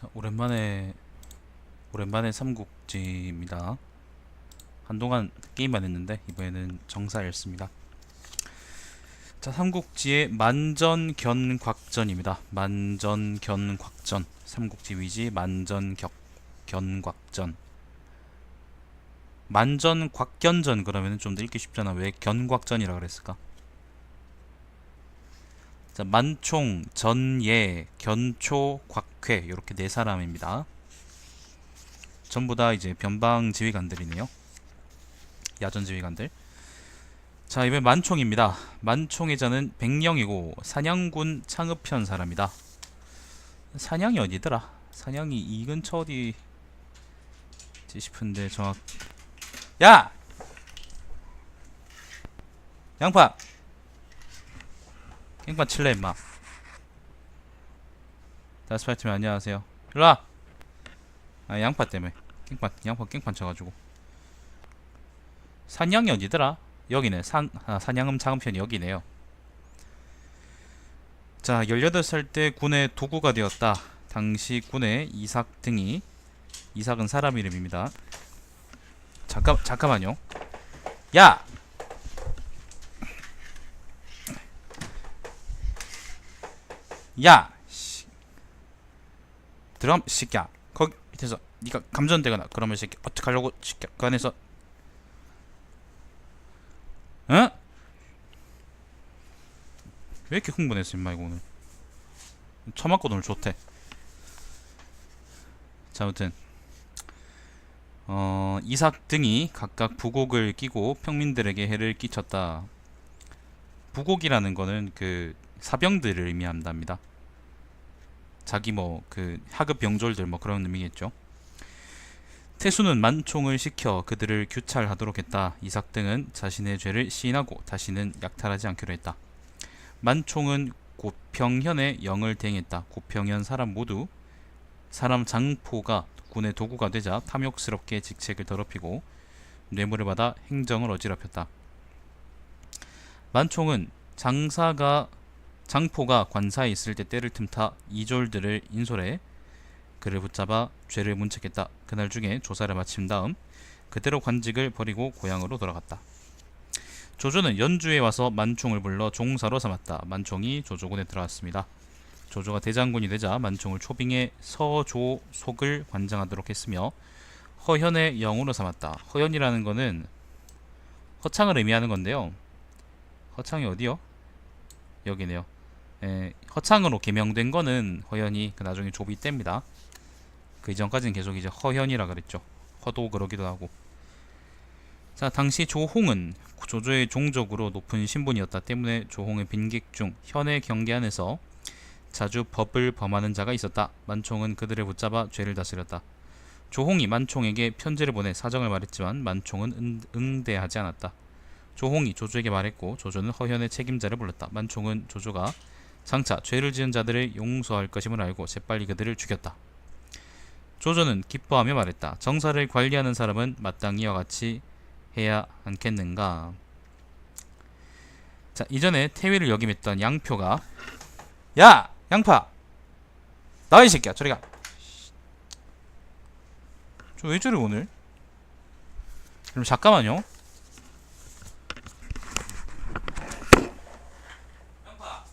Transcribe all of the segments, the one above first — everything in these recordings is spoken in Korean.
자, 오랜만에 삼국지입니다. 한동안 게임만 했는데 이번에는 정사였습니다. 자, 삼국지의 만전견곽전입니다. 만전견곽전. 삼국지 위지 만전견곽전. 만전곽견전 그러면 좀 더 읽기 쉽잖아. 왜 견곽전이라 그랬을까? 자, 만총, 전예, 견초, 곽회 이렇게 네 사람입니다. 전부 다 이제 변방 지휘관들이네요. 야전 지휘관들. 자, 이번엔 만총입니다. 만총의 자는 백령이고 사냥군 창읍현 사람이다. 사냥이 어디더라? 사냥이 이 근처 어디지 싶은데 정확. 야! 양파! 깽판 칠래 임마. 다스파이트면 안녕하세요. 일로와! 아, 양파 때문에 양파 깽판 쳐가지고. 산양이 어디더라? 여기네. 산양음 창음편이 여기네요. 자, 18살 때 군의 도구가 되었다. 당시 군의 이삭 등이, 이삭은 사람 이름입니다. 잠깐만요. 야! 야! 들어가면 새끼야. 거기 밑에서 네가 감전되거나 그러면 새끼 어떡하려고 새끼야. 그 안에서 응? 왜 이렇게 흥분했어 임마 이거 오늘. 처맞고 오늘 좋대. 자, 아무튼 이삭 등이 각각 부곡을 끼고 평민들에게 해를 끼쳤다. 부곡이라는 거는 그 사병들을 의미한답니다. 자기 뭐 그 하급 병졸들 뭐 그런 의미겠죠. 태수는 만총을 시켜 그들을 규찰하도록 했다. 이삭 등은 자신의 죄를 시인하고 다시는 약탈하지 않기로 했다. 만총은 고평현의 영을 대행했다. 고평현 사람 모두 사람 장포가 군의 도구가 되자 탐욕스럽게 직책을 더럽히고 뇌물을 받아 행정을 어지럽혔다. 만총은 장포가 관사에 있을 때 때를 틈타 이졸들을 인솔해 그를 붙잡아 죄를 문책했다. 그날 중에 조사를 마친 다음 그대로 관직을 버리고 고향으로 돌아갔다. 조조는 연주에 와서 만총을 불러 종사로 삼았다. 만총이 조조군에 들어왔습니다. 조조가 대장군이 되자 만총을 초빙해 서조속을 관장하도록 했으며 허현의 영으로 삼았다. 허현이라는 거는 허창을 의미하는 건데요. 허창이 어디요? 여기네요. 허창으로 개명된 거는 허현이 그 나중에 조비 때입니다. 그 이전까지는 계속 이제 허현이라 그랬죠. 허도 그러기도 하고. 자, 당시 조홍은 조조의 종족으로 높은 신분이었다 때문에 조홍의 빈객 중 현의 경계 안에서 자주 법을 범하는 자가 있었다. 만총은 그들을 붙잡아 죄를 다스렸다. 조홍이 만총에게 편지를 보내 사정을 말했지만 만총은 응대하지 않았다. 조홍이 조조에게 말했고 조조는 허현의 책임자를 불렀다. 만총은 조조가 장차 죄를 지은 자들을 용서할 것임을 알고 재빨리 그들을 죽였다. 조조는 기뻐하며 말했다. 정사를 관리하는 사람은 마땅히 이와 같이 해야 않겠는가. 자, 이전에 태위를 역임했던 양표가 야! 양파! 나와 이 새끼야 저리가. 저 왜 저래 오늘? 그럼 잠깐만요. 양파!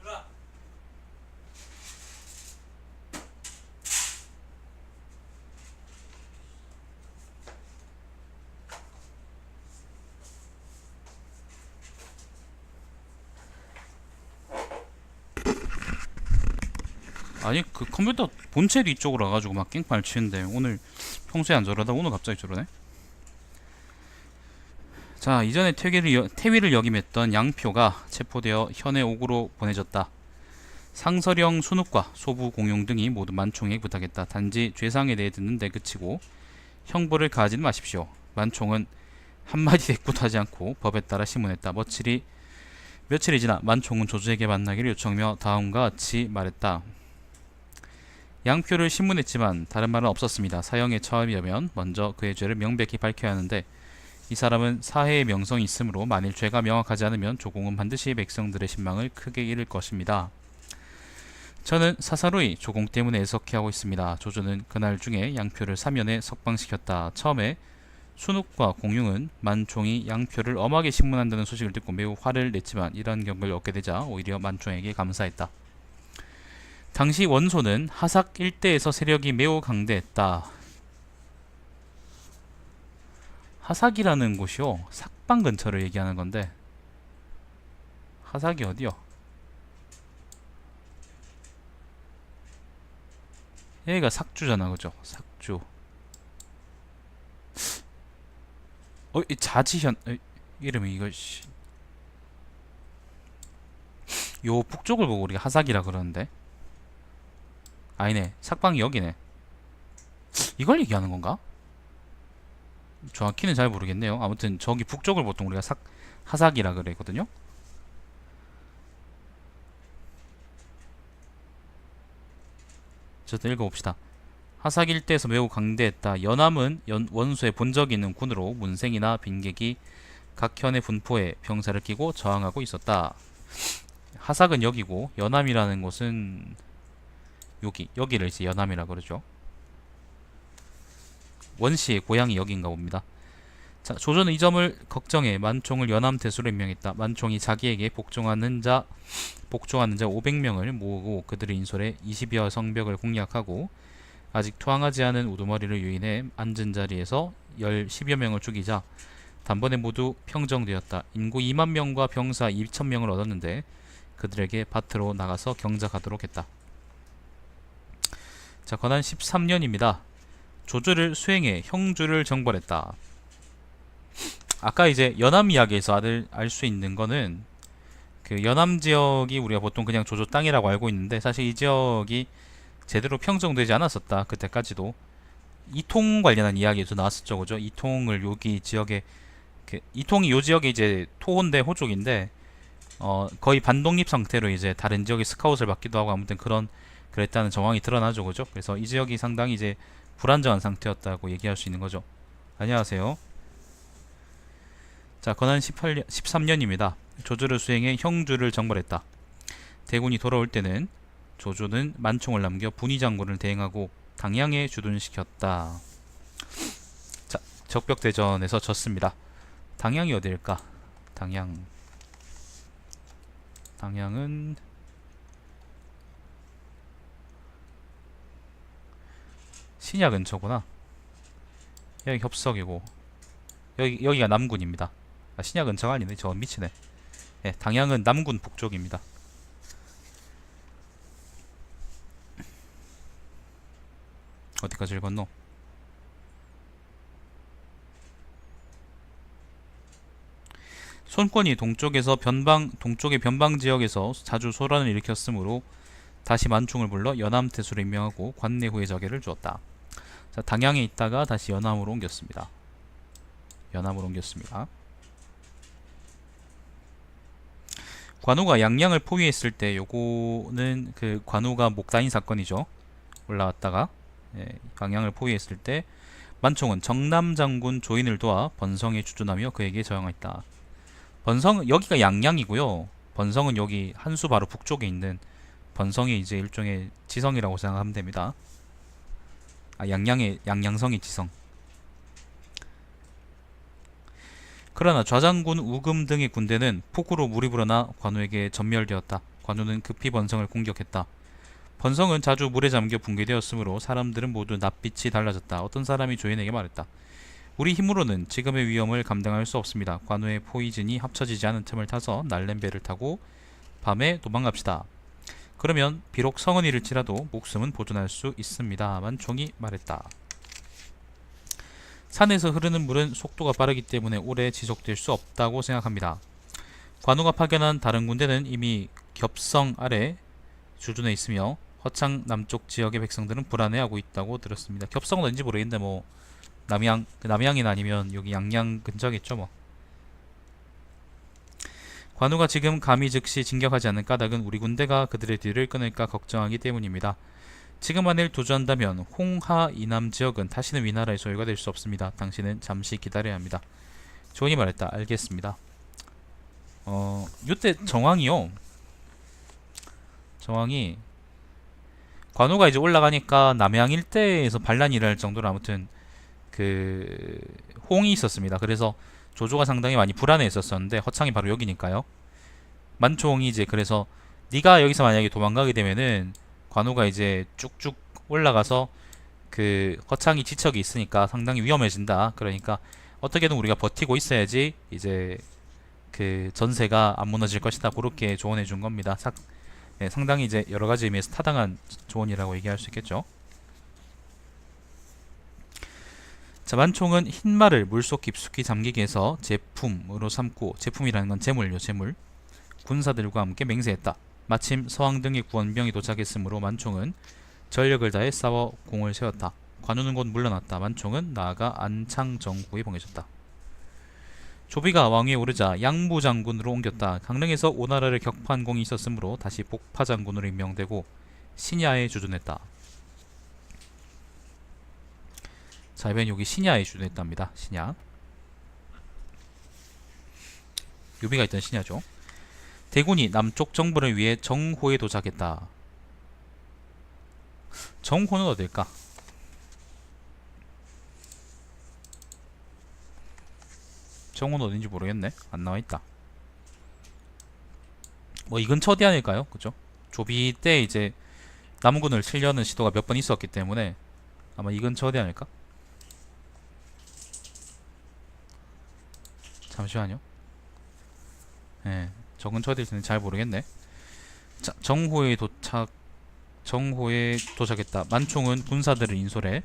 일로와. 아니 그 컴퓨터 본체도 이쪽으로 와가지고 막 깽판을 치는데 오늘 평소에 안 저러다 오늘 갑자기 저러네. 자, 이전에 태위를 역임했던 양표가 체포되어 현의 옥으로 보내졌다. 상서령 순욱과 소부 공용 등이 모두 만총에게 부탁했다. 단지 죄상에 대해 듣는데 그치고 형벌을 가하지는 마십시오. 만총은 한마디 대꾸도 하지 않고 법에 따라 심문했다. 며칠이 지나 만총은 조조에게 만나기를 요청하며 다음과 같이 말했다. 양표를 신문했지만 다른 말은 없었습니다. 사형에 처함이라면 먼저 그의 죄를 명백히 밝혀야 하는데 이 사람은 사해의 명성이 있으므로 만일 죄가 명확하지 않으면 조공은 반드시 백성들의 신망을 크게 잃을 것입니다. 저는 사사로이 조공 때문에 애석해하고 있습니다. 조조는 그날 중에 양표를 사면에 석방시켰다. 처음에 순욱과 공융은 만총이 양표를 엄하게 신문한다는 소식을 듣고 매우 화를 냈지만 이러한 격을 얻게 되자 오히려 만총에게 감사했다. 당시 원소는 하삭 일대에서 세력이 매우 강대했다. 하삭이라는 곳이요, 삭방 근처를 얘기하는 건데 하삭이 어디요? 여기가 삭주잖아, 그죠? 삭주. 이 자지현, 이름이 이거 요 북쪽을 보고 우리가 하삭이라 그러는데 아니네, 삭방이 여기네. 이걸 얘기하는 건가? 정확히는 잘 모르겠네요. 아무튼 저기 북쪽을 보통 우리가 하삭이라 그랬거든요. 어쨌든 읽어봅시다. 하삭 일대에서 매우 강대했다. 연암은 원소의 본적이 있는 군으로 문생이나 빈객이 각 현의 분포에 병사를 끼고 저항하고 있었다. 하삭은 여기고 연암이라는 곳은 여기를 이제 연암이라 그러죠. 원씨의 고향이 여기인가 봅니다. 자, 조조는 이 점을 걱정해 만총을 연암대수로 임명했다. 만총이 자기에게 복종하는 자 500명을 모으고 그들의 인솔에 20여 성벽을 공략하고 아직 투항하지 않은 우두머리를 유인해 앉은 자리에서 10여 명을 죽이자 단번에 모두 평정되었다. 인구 2만 명과 병사 2,000명을 얻었는데 그들에게 밭으로 나가서 경작하도록 했다. 자, 권한 13년입니다. 조조를 수행해 형주를 정벌했다. 아까 이제 연암 이야기에서 알 수 있는 거는 그 연암 지역이 우리가 보통 그냥 조조 땅이라고 알고 있는데 사실 이 지역이 제대로 평정되지 않았었다. 그때까지도 이통 관련한 이야기에서 나왔었죠, 그죠? 이통을 여기 지역에 이통이 요 지역에 이제 토호인데 호족인데 거의 반독립 상태로 이제 다른 지역에 스카웃을 받기도 하고 아무튼 그랬다는 정황이 드러나죠, 그죠? 그래서 이 지역이 상당히 이제 불안정한 상태였다고 얘기할 수 있는 거죠. 안녕하세요. 자, 권한 13년입니다. 조조를 수행해 형주를 정벌했다. 대군이 돌아올 때는 조조는 만총을 남겨 분의장군을 대행하고 당양에 주둔시켰다. 자, 적벽대전에서 졌습니다. 당양이 어디일까? 당양은 신야 근처구나. 여기 협석이고 여기가 남군입니다. 신야 근처가 아니네. 저 미치네. 예, 당양은 남군 북쪽입니다. 어디까지 읽었노? 손권이 동쪽의 변방 지역에서 자주 소란을 일으켰으므로 다시 만총을 불러 연암대수를 임명하고 관내 후에 저계를 주었다. 자, 당양에 있다가 다시 연암으로 옮겼습니다. 관우가 양양을 포위했을 때 요거는 그 관우가 목다인 사건이죠. 올라왔다가 양양을 포위했을 때 만총은 정남장군 조인을 도와 번성에 주둔하며 그에게 저항했다. 여기가 양양이고요. 번성은 여기 한수 바로 북쪽에 있는 번성이 이제 일종의 지성이라고 생각하면 됩니다. 양양성이 지성. 그러나 좌장군 우금 등의 군대는 폭우로 물이 불어나 관우에게 전멸되었다. 관우는 급히 번성을 공격했다. 번성은 자주 물에 잠겨 붕괴되었으므로 사람들은 모두 낯빛이 달라졌다. 어떤 사람이 조인에게 말했다. 우리 힘으로는 지금의 위험을 감당할 수 없습니다. 관우의 포이즌이 합쳐지지 않은 틈을 타서 날렘배를 타고 밤에 도망갑시다. 그러면 비록 성은 잃을지라도 목숨은 보존할 수 있습니다. 만총이 말했다. 산에서 흐르는 물은 속도가 빠르기 때문에 오래 지속될 수 없다고 생각합니다. 관우가 파견한 다른 군대는 이미 겹성 아래 주둔해 있으며 허창 남쪽 지역의 백성들은 불안해하고 있다고 들었습니다. 겹성은 어딘지 모르겠는데 뭐 남양이나 아니면 여기 양양 근처겠죠 뭐. 관우가 지금 감히 즉시 진격하지 않는 까닭은 우리 군대가 그들의 뒤를 끊을까 걱정하기 때문입니다. 지금 만일 도주한다면 홍하 이남 지역은 다시는 위나라의 소유가 될 수 없습니다. 당신은 잠시 기다려야 합니다. 조원이 말했다. 알겠습니다. 이때 정황이요. 정황이 관우가 이제 올라가니까 남양 일대에서 반란이 일어날 정도로 아무튼 그 호응이 있었습니다. 그래서 조조가 상당히 많이 불안해 했었었는데 허창이 바로 여기니까요. 만총이 이제 그래서 네가 여기서 만약에 도망가게 되면은 관우가 이제 쭉쭉 올라가서 그 허창이 지척이 있으니까 상당히 위험해진다. 그러니까 어떻게든 우리가 버티고 있어야지 이제 그 전세가 안 무너질 것이다. 그렇게 조언해 준 겁니다. 네, 상당히 이제 여러 가지 의미에서 타당한 조언이라고 얘기할 수 있겠죠. 자, 만총은 흰말을 물속 깊숙이 잠기게 해서 제품으로 삼고, 제품이라는 건 재물요, 재물. 군사들과 함께 맹세했다. 마침 서왕 등의 구원병이 도착했으므로 만총은 전력을 다해 싸워 공을 세웠다. 관우는 곧 물러났다. 만총은 나아가 안창정후에 봉해졌다. 조비가 왕위에 오르자 양부장군으로 옮겼다. 강릉에서 오나라를 격파한 공이 있었으므로 다시 복파장군으로 임명되고 신야에 주둔했다. 자, 이번엔 여기 신야에 주둔했답니다. 신야. 유비가 있던 신야죠. 대군이 남쪽 정부를 위해 정호에 도착했다. 정호는 어딜까? 정호는 어딘지 모르겠네. 안 나와있다. 뭐 이 근처 어디 아닐까요? 그죠? 조비 때 이제 남군을 치려는 시도가 몇 번 있었기 때문에 아마 이 근처 어디 아닐까? 잠시만요. 예, 저 근처 어디일지는 잘 모르겠네. 자, 정호에 도착했다. 만총은 군사들을 인솔해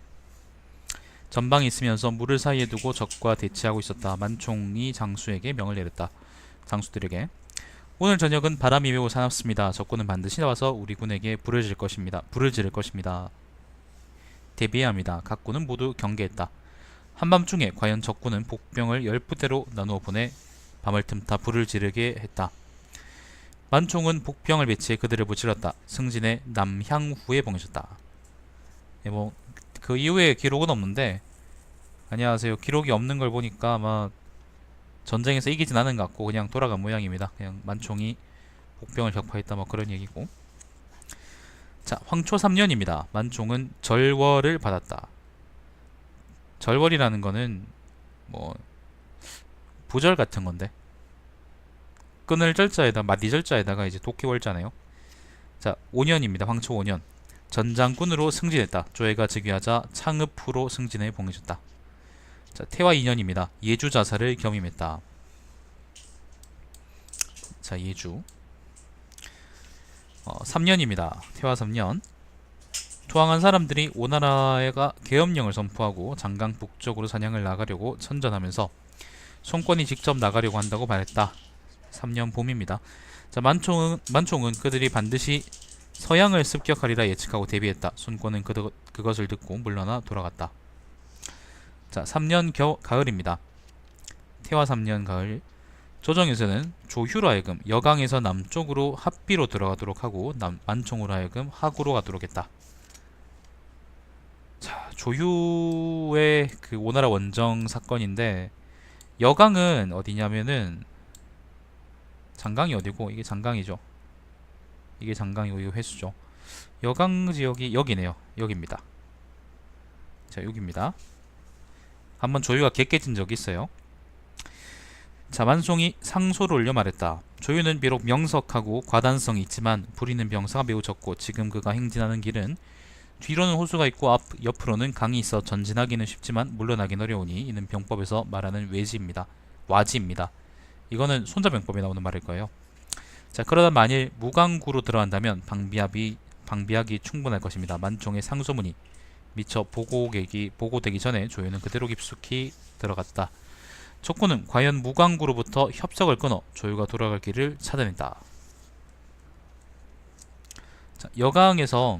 전방에 있으면서 물을 사이에 두고 적과 대치하고 있었다. 만총이 장수에게 명을 내렸다. 장수들에게 오늘 저녁은 바람이 매우 사납습니다. 적군은 반드시 나와서 우리 군에게 불을 지를 것입니다. 대비해야 합니다. 각 군은 모두 경계했다. 한밤중에 과연 적군은 복병을 10부대로 나누어 보내 밤을 틈타 불을 지르게 했다. 만총은 복병을 배치해 그들을 무찔렀다. 승진해 남향후에 봉해졌다. 예, 그 이후에 기록은 없는데, 안녕하세요. 기록이 없는 걸 보니까 아마 전쟁에서 이기진 않은 것 같고 그냥 돌아간 모양입니다. 그냥 만총이 복병을 격파했다 뭐 그런 얘기고. 자, 황초 3년입니다. 만총은 절월을 받았다. 절월이라는 거는 뭐 부절 같은 건데, 끊을 절자에다 마디 절자에다가 이제 도끼월자네요. 자, 5년입니다. 황초 5년. 전장군으로 승진했다. 조회가 즉위하자 창읍후로 승진해 봉해졌다. 자, 태화 2년입니다. 예주 자살을 겸임했다. 자, 예주. 3년입니다. 태화 3년. 투항한 사람들이 오나라가 계엄령을 선포하고 장강 북쪽으로 사냥을 나가려고 선전하면서 손권이 직접 나가려고 한다고 말했다. 3년 봄입니다. 자, 만총은 그들이 반드시 서양을 습격하리라 예측하고 대비했다. 손권은 그것을 듣고 물러나 돌아갔다. 자, 3년 가을입니다. 태화 3년 가을. 조정에서는 조휴로 하여금 여강에서 남쪽으로 합비로 들어가도록 하고 만총으로 하여금 하구로 가도록 했다. 자, 조휴의 그 오나라 원정 사건인데, 여강은 어디냐면은 장강이 어디고, 이게 장강이죠. 이게 장강이고 이게 회수죠. 여강 지역이 여기네요. 여기입니다. 자, 여기입니다. 한번 조유가 객깨진 적이 있어요. 자, 만송이 상소를 올려 말했다. 조유는 비록 명석하고 과단성이 있지만 부리는 병사가 매우 적고 지금 그가 행진하는 길은 뒤로는 호수가 있고 옆으로는 강이 있어 전진하기는 쉽지만 물러나긴 어려우니 이는 병법에서 말하는 와지입니다. 이거는 손자병법에 나오는 말일 거예요. 자, 그러다 만일 무강구로 들어간다면 방비하기 충분할 것입니다. 만총의 상소문이 미처 보고되기 전에 조유는 그대로 깊숙이 들어갔다. 적군은 과연 무강구로부터 협석을 끊어 조유가 돌아갈 길을 찾아낸다. 자, 여강에서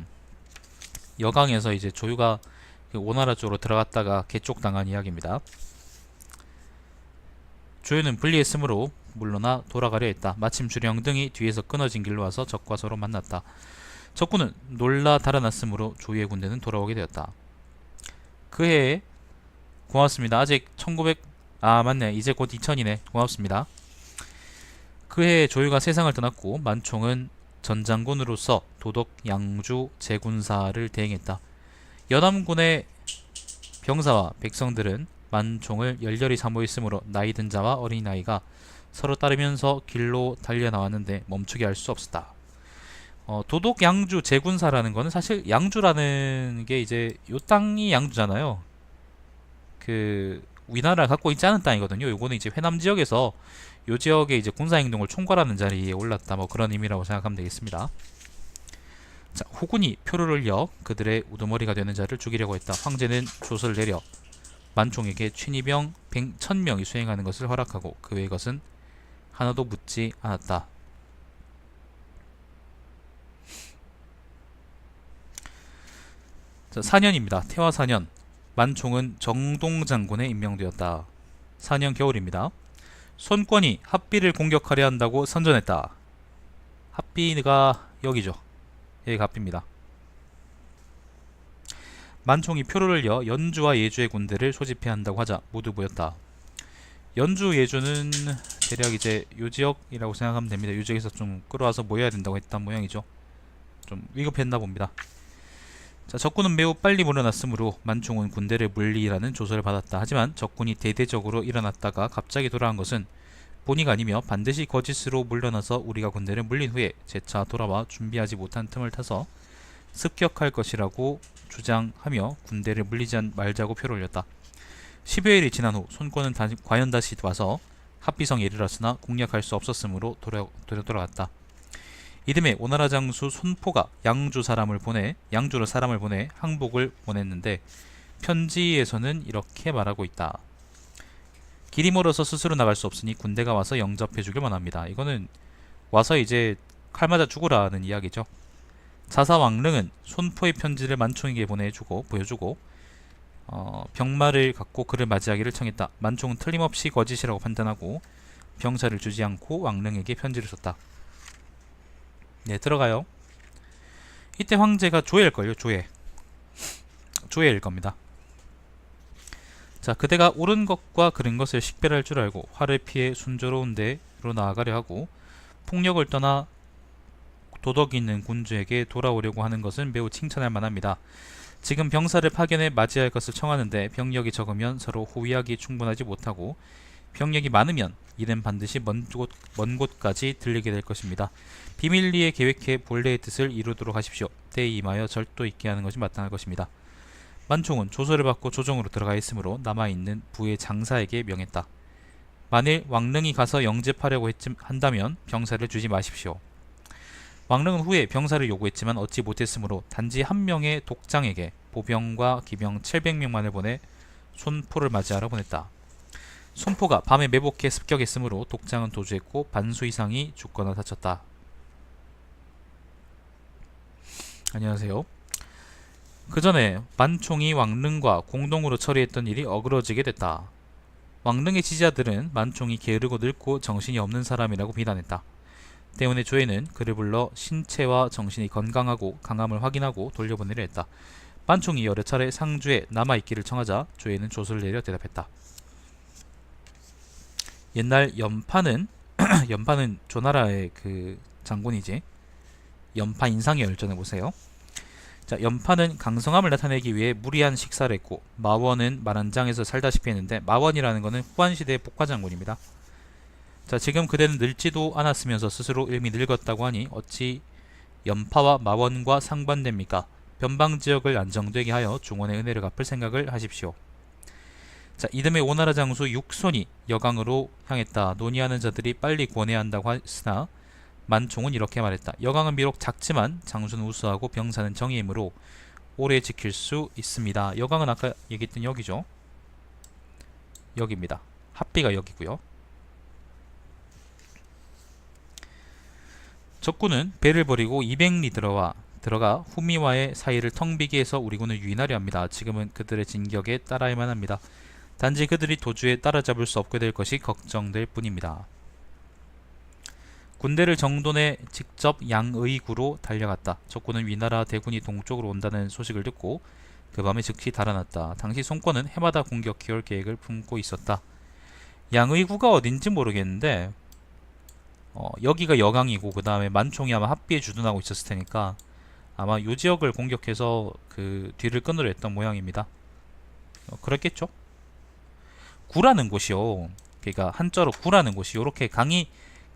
이제 조유가 오나라 쪽으로 들어갔다가 개쪽당한 이야기입니다. 조유는 불리했으므로 물러나 돌아가려 했다. 마침 주령 등이 뒤에서 끊어진 길로 와서 적과 서로 만났다. 적군은 놀라 달아났으므로 조유의 군대는 돌아오게 되었다. 그 해에 고맙습니다. 아직 아 맞네, 이제 곧 2000이네. 고맙습니다. 그해 조유가 세상을 떠났고 만총은 전장군으로서 도덕, 양주, 제군사를 대행했다. 연암군의 병사와 백성들은 만총을 열렬히 사모했으므로 나이든 자와 어린아이가 서로 따르면서 길로 달려나왔는데 멈추게 할 수 없었다. 도독, 양주, 제군사라는 거는 사실 양주라는 게 이제 요 땅이 양주잖아요. 그 우리나라가 갖고 있지 않은 땅이거든요. 요거는 이제 회남 지역에서 요 지역의 이제 군사 행동을 총괄하는 자리에 올랐다, 뭐 그런 의미라고 생각하면 되겠습니다. 자, 후군이 표를 올려 그들의 우두머리가 되는 자를 죽이려고 했다. 황제는 조서를 내려 만총에게 취니병 1000명이 수행하는 것을 허락하고 그 외의 것은 하나도 묻지 않았다. 자, 4년입니다. 태화 4년, 만총은 정동장군에 임명되었다. 4년 겨울입니다. 손권이 합비를 공격하려 한다고 선전했다. 합비가 여기죠. 여기가 합비입니다. 만총이 표를 올려 연주와 예주의 군대를 소집해야 한다고 하자 모두 모였다. 연주, 예주는 대략 이제 요 지역이라고 생각하면 됩니다. 요 지역에서 좀 끌어와서 모여야 된다고 했던 모양이죠. 좀 위급했나 봅니다. 자, 적군은 매우 빨리 물러났으므로 만총은 군대를 물리라는 조서를 받았다. 하지만 적군이 대대적으로 일어났다가 갑자기 돌아간 것은 본의가 아니며 반드시 거짓으로 물러나서 우리가 군대를 물린 후에 재차 돌아와 준비하지 못한 틈을 타서 습격할 것이라고 주장하며 군대를 물리지 말자고 표를 올렸다. 10여일이 지난 후 손권은 과연 다시 와서 합비성에 이르렀으나 공략할 수 없었으므로 돌아갔다. 이듬해 오나라 장수 손포가 양주로 사람을 보내 항복을 보냈는데 편지에서는 이렇게 말하고 있다. 길이 멀어서 스스로 나갈 수 없으니 군대가 와서 영접해 주길 원합니다. 이거는 와서 이제 칼 맞아 죽으라는 이야기죠. 자사 왕릉은 손포의 편지를 만총에게 보여주고 병마를 갖고 그를 맞이하기를 청했다. 만총은 틀림없이 거짓이라고 판단하고 병사를 주지 않고 왕릉에게 편지를 썼다. 네, 들어가요. 이때 황제가 조예일걸요. 조예일 겁니다. 자, 그대가 옳은 것과 그른 것을 식별할 줄 알고 화를 피해 순조로운 데로 나아가려 하고 폭력을 떠나 도덕이 있는 군주에게 돌아오려고 하는 것은 매우 칭찬할 만합니다. 지금 병사를 파견해 맞이할 것을 청하는데 병력이 적으면 서로 호위하기 충분하지 못하고 병력이 많으면 이는 반드시 먼 곳까지 들리게 될 것입니다. 비밀리에 계획해 본래의 뜻을 이루도록 하십시오. 때에 임하여 절도 있게 하는 것이 마땅할 것입니다. 만총은 조서를 받고 조정으로 들어가 있으므로 남아있는 부의 장사에게 명했다. 만일 왕릉이 가서 영접하려고 한다면 병사를 주지 마십시오. 왕릉은 후에 병사를 요구했지만 얻지 못했으므로 단지 한 명의 독장에게 보병과 기병 700명만을 보내 손포를 맞이하러 보냈다. 손포가 밤에 매복해 습격했으므로 독장은 도주했고 반수 이상이 죽거나 다쳤다. 안녕하세요. 그 전에 만총이 왕릉과 공동으로 처리했던 일이 어그러지게 됐다. 왕릉의 지지자들은 만총이 게으르고 늙고 정신이 없는 사람이라고 비난했다. 때문에 조예는 그를 불러 신체와 정신이 건강하고 강함을 확인하고 돌려보내려 했다. 만총이 여러 차례 상주에 남아있기를 청하자 조예는 조서를 내려 대답했다. 옛날 연파는 연파는 조나라의 그 장군이지. 연파 인상의 열전을 보세요. 자, 연파는 강성함을 나타내기 위해 무리한 식사를 했고 마원은 만안장에서 살다시피 했는데 마원이라는 것은 후한시대의 복화장군입니다. 자, 지금 그대는 늙지도 않았으면서 스스로 이미 늙었다고 하니 어찌 연파와 마원과 상반됩니까? 변방지역을 안정되게 하여 중원의 은혜를 갚을 생각을 하십시오. 자, 이듬해 오나라 장수 육손이 여강으로 향했다. 논의하는 자들이 빨리 구원해야 한다고 했으나 만총은 이렇게 말했다. 여강은 비록 작지만 장수는 우수하고 병사는 정의이므로 오래 지킬 수 있습니다. 여강은 아까 얘기했던 여기죠. 여기입니다. 합비가 여기고요. 적군은 배를 버리고 200리 들어가 후미와의 사이를 텅 비게 해서 우리 군을 유인하려 합니다. 지금은 그들의 진격에 따라야만 합니다. 단지 그들이 도주에 따라잡을 수 없게 될 것이 걱정될 뿐입니다. 군대를 정돈해 직접 양의구로 달려갔다. 적군은 위나라 대군이 동쪽으로 온다는 소식을 듣고 그 밤에 즉시 달아났다. 당시 손권은 해마다 공격해올 계획을 품고 있었다. 양의구가 어딘지 모르겠는데 여기가 여강이고 그 다음에 만총이 아마 합비에 주둔하고 있었을 테니까 아마 요 지역을 공격해서 그 뒤를 끊으려 했던 모양입니다. 그랬겠죠? 구라는 곳이요. 그러니까 한자로 구라는 곳이 요렇게 강이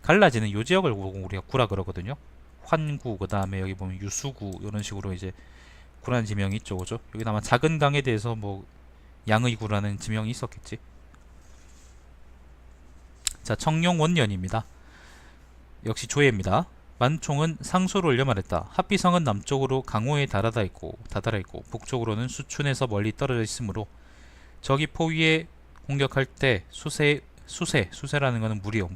갈라지는 요 지역을 보고 우리가 구라 그러거든요. 환구, 그 다음에 여기 보면 유수구, 이런 식으로 이제 구라는 지명이 있죠, 그죠? 여기 아마 작은 강에 대해서 뭐 양의구라는 지명이 있었겠지. 자, 청룡원년입니다. 역시 조예입니다. 만총은 상소를 올려 말했다. 합비성은 남쪽으로 강호에 다다라 있고 북쪽으로는 수춘에서 멀리 떨어져 있으므로 적이 포위에 공격할 때 수세라는 것은 물이요,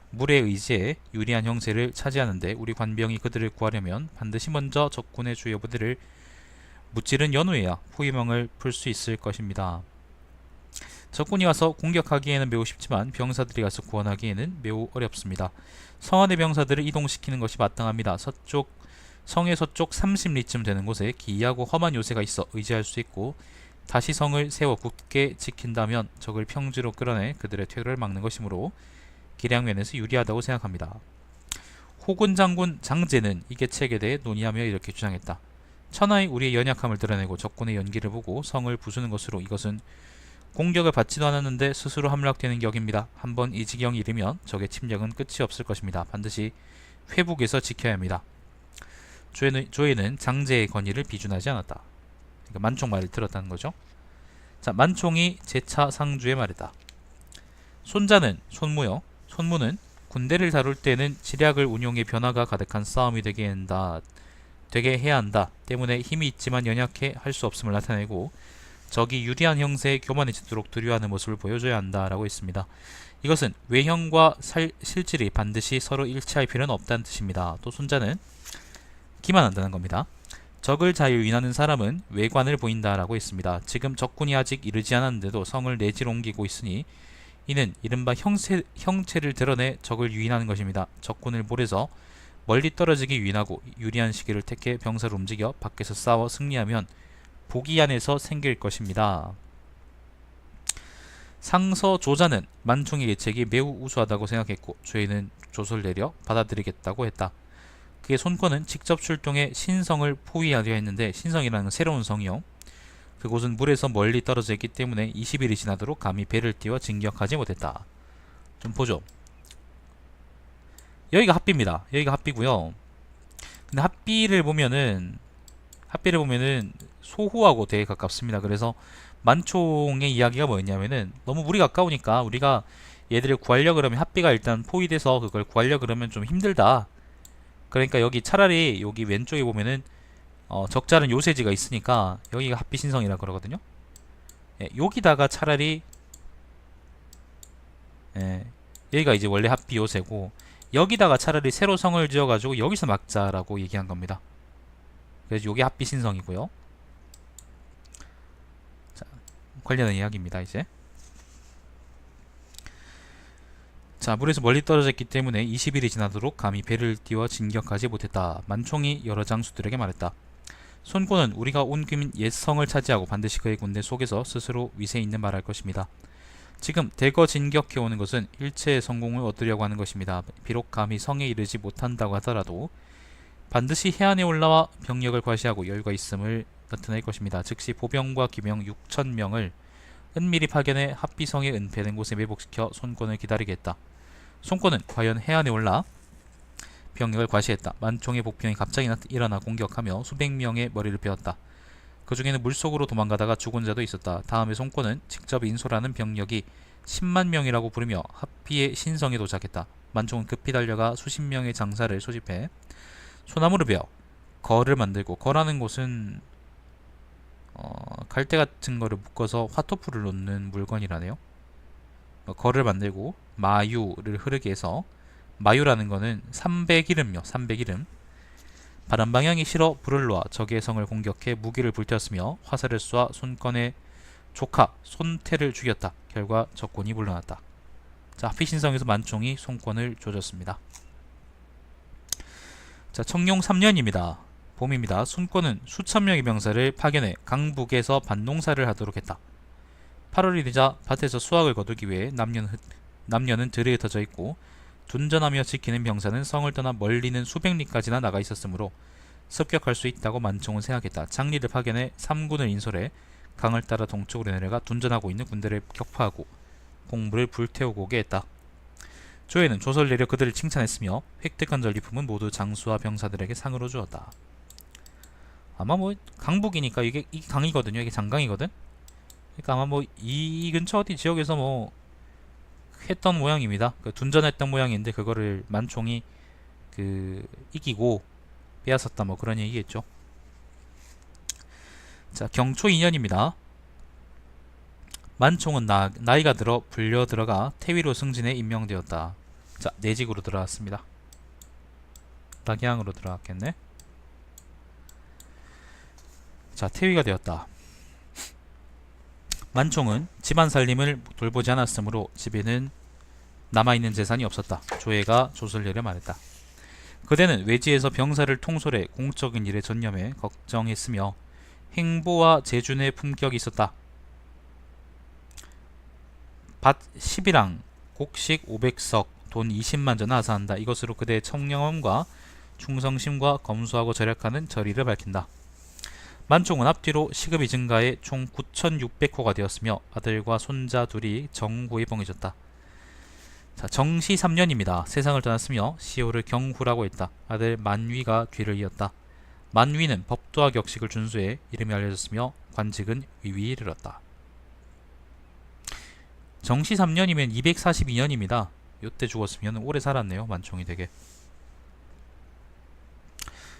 물에 의지해 유리한 형세를 차지하는데 우리 관병이 그들을 구하려면 반드시 먼저 적군의 주요 부대를 무찌른 연후에야 포위망을 풀 수 있을 것입니다. 적군이 와서 공격하기에는 매우 쉽지만 병사들이 가서 구원하기에는 매우 어렵습니다. 성 안의 병사들을 이동시키는 것이 마땅합니다. 성의 서쪽 30리쯤 되는 곳에 기이하고 험한 요새가 있어 의지할 수 있고 다시 성을 세워 굳게 지킨다면 적을 평지로 끌어내 그들의 퇴로를 막는 것이므로 기량면에서 유리하다고 생각합니다. 호군 장군 장제는 이 계책에 대해 논의하며 이렇게 주장했다. 천하의 우리의 연약함을 드러내고 적군의 연기를 보고 성을 부수는 것으로 이것은 공격을 받지도 않았는데 스스로 함락되는 격입니다. 한번 이 지경이 이르면 적의 침략은 끝이 없을 것입니다. 반드시 회복에서 지켜야 합니다. 조예는 장제의 건의를 비준하지 않았다. 그러니까 만총 말을 들었다는 거죠. 자, 만총이 제차 상주에 말했다. 손자는 손무요. 손무는 군대를 다룰 때는 지략을 운용해 변화가 가득한 싸움이 되게 해야 한다. 때문에 힘이 있지만 연약해 할 수 없음을 나타내고 적이 유리한 형세에 교만해지도록 두려워하는 모습을 보여줘야 한다라고 했습니다. 이것은 외형과 실질이 반드시 서로 일치할 필요는 없다는 뜻입니다. 또 손자는 기만한다는 겁니다. 적을 잘 유인하는 사람은 외관을 보인다라고 했습니다. 지금 적군이 아직 이르지 않았는데도 성을 내지로 옮기고 있으니 이는 이른바 형체를 드러내 적을 유인하는 것입니다. 적군을 몰에서 멀리 떨어지게 유인하고 유리한 시기를 택해 병사를 움직여 밖에서 싸워 승리하면 보기 안에서 생길 것입니다. 상서 조자는 만총의 계책이 매우 우수하다고 생각했고 조예는 조서를 내려 받아들이겠다고 했다. 그의 손권은 직접 출동해 신성을 포위하려 했는데 신성이라는 건 새로운 성이요. 그곳은 물에서 멀리 떨어져 있기 때문에 20일이 지나도록 감히 배를 띄워 진격하지 못했다. 좀 보죠. 여기가 합비입니다. 여기가 합비고요. 근데 합비를 보면은 소호하고 되게 가깝습니다. 그래서 만총의 이야기가 뭐였냐면은 너무 물이 가까우니까 우리가 얘들을 구하려 그러면 합비가 일단 포위돼서 그걸 구하려 그러면 좀 힘들다. 그러니까 여기 차라리 여기 왼쪽에 보면은 적잖은 요새지가 있으니까 여기가 합비신성이라 그러거든요. 예, 여기다가 차라리 여기가 이제 원래 합비 요새고 여기다가 차라리 새로 성을 지어가지고 여기서 막자라고 얘기한 겁니다. 그래서 요게 합비신성이고요. 자, 관련한 이야기입니다. 이제 자, 물에서 멀리 떨어져 있기 때문에 20일이 지나도록 감히 배를 띄워 진격하지 못했다. 만총이 여러 장수들에게 말했다. 손권은 우리가 온 김인 옛 성을 차지하고 반드시 그의 군대 속에서 스스로 위세 있는 말할 것입니다. 지금 대거 진격해 오는 것은 일체의 성공을 얻으려고 하는 것입니다. 비록 감히 성에 이르지 못한다고 하더라도 반드시 해안에 올라와 병력을 과시하고 열과 있음을 나타낼 것입니다. 즉시 보병과 기병 6,000명을 은밀히 파견해 합비성에 은폐된 곳에 매복시켜 손권을 기다리게 했다. 손권은 과연 해안에 올라 병력을 과시했다. 만총의 복병이 갑자기 일어나 공격하며 수백 명의 머리를 베었다. 그 중에는 물속으로 도망가다가 죽은 자도 있었다. 다음에 손권은 직접 인솔하는 병력이 10만 명이라고 부르며 합비의 신성에 도착했다. 만총은 급히 달려가 수십 명의 장사를 소집해 소나무를 베어 거를 만들고, 거라는 곳은 갈대 같은 거를 묶어서 화토풀을 놓는 물건이라네요. 거를 만들고 마유를 흐르게 해서, 마유라는 거는 삼백이름요. 삼백이름. 바람 방향이 실어 불을 놓아 적의 성을 공격해 무기를 불태웠으며 화살을 쏘아 손권의 조카 손태를 죽였다. 결과 적군이 물러났다. 자, 합비신성에서 만총이 손권을 조졌습니다. 자, 청룡 3년입니다. 봄입니다. 손권은 수천 명의 병사를 파견해 강북에서 반농사를 하도록 했다. 8월이 되자 밭에서 수확을 거두기 위해 남녀는 들에 흩어져 있고 둔전하며 지키는 병사는 성을 떠나 멀리는 수백 리까지나 나가 있었으므로 습격할 수 있다고 만총은 생각했다. 장리를 파견해 3군을 인솔해 강을 따라 동쪽으로 내려가 둔전하고 있는 군대를 격파하고 공부를 불태우고 오게 했다. 조회는 조서를 내려 그들을 칭찬했으며 획득한 전리품은 모두 장수와 병사들에게 상으로 주었다. 아마 뭐 강북이니까 이게 강이거든요. 이게 장강이거든. 그러니까 아마 뭐 이 근처 어디 지역에서 뭐 했던 모양입니다. 그 둔전했던 모양인데 그거를 만총이 이기고 빼앗았다 뭐 그런 얘기겠죠. 자, 경초 2년입니다. 만총은 나이가 들어 불려 들어가 태위로 승진에 임명되었다. 자, 내직으로 들어왔습니다. 낙양으로 들어갔겠네. 자, 태위가 되었다. 만총은 집안 살림을 돌보지 않았으므로 집에는 남아있는 재산이 없었다. 조회가 조설례를 말했다. 그대는 외지에서 병사를 통솔해 공적인 일에 전념해 걱정했으며 행보와 재준의 품격이 있었다. 밭 10이랑, 곡식 500석, 돈 20만 전 하사한다. 이것으로 그대의 청렴함과 충성심과 검소하고 절약하는 절의를 밝힌다. 만총은 앞뒤로 시급이 증가해 총 9,600호가 되었으며 아들과 손자 둘이 정후에 봉해졌다. 자, 정시 3년입니다. 세상을 떠났으며 시호를 경후라고 했다. 아들 만위가 뒤를 이었다. 만위는 법도와 격식을 준수해 이름이 알려졌으며 관직은 위위에 이르렀다. 정시 3년이면 242년입니다. 요때 죽었으면 오래 살았네요. 만총이 되게.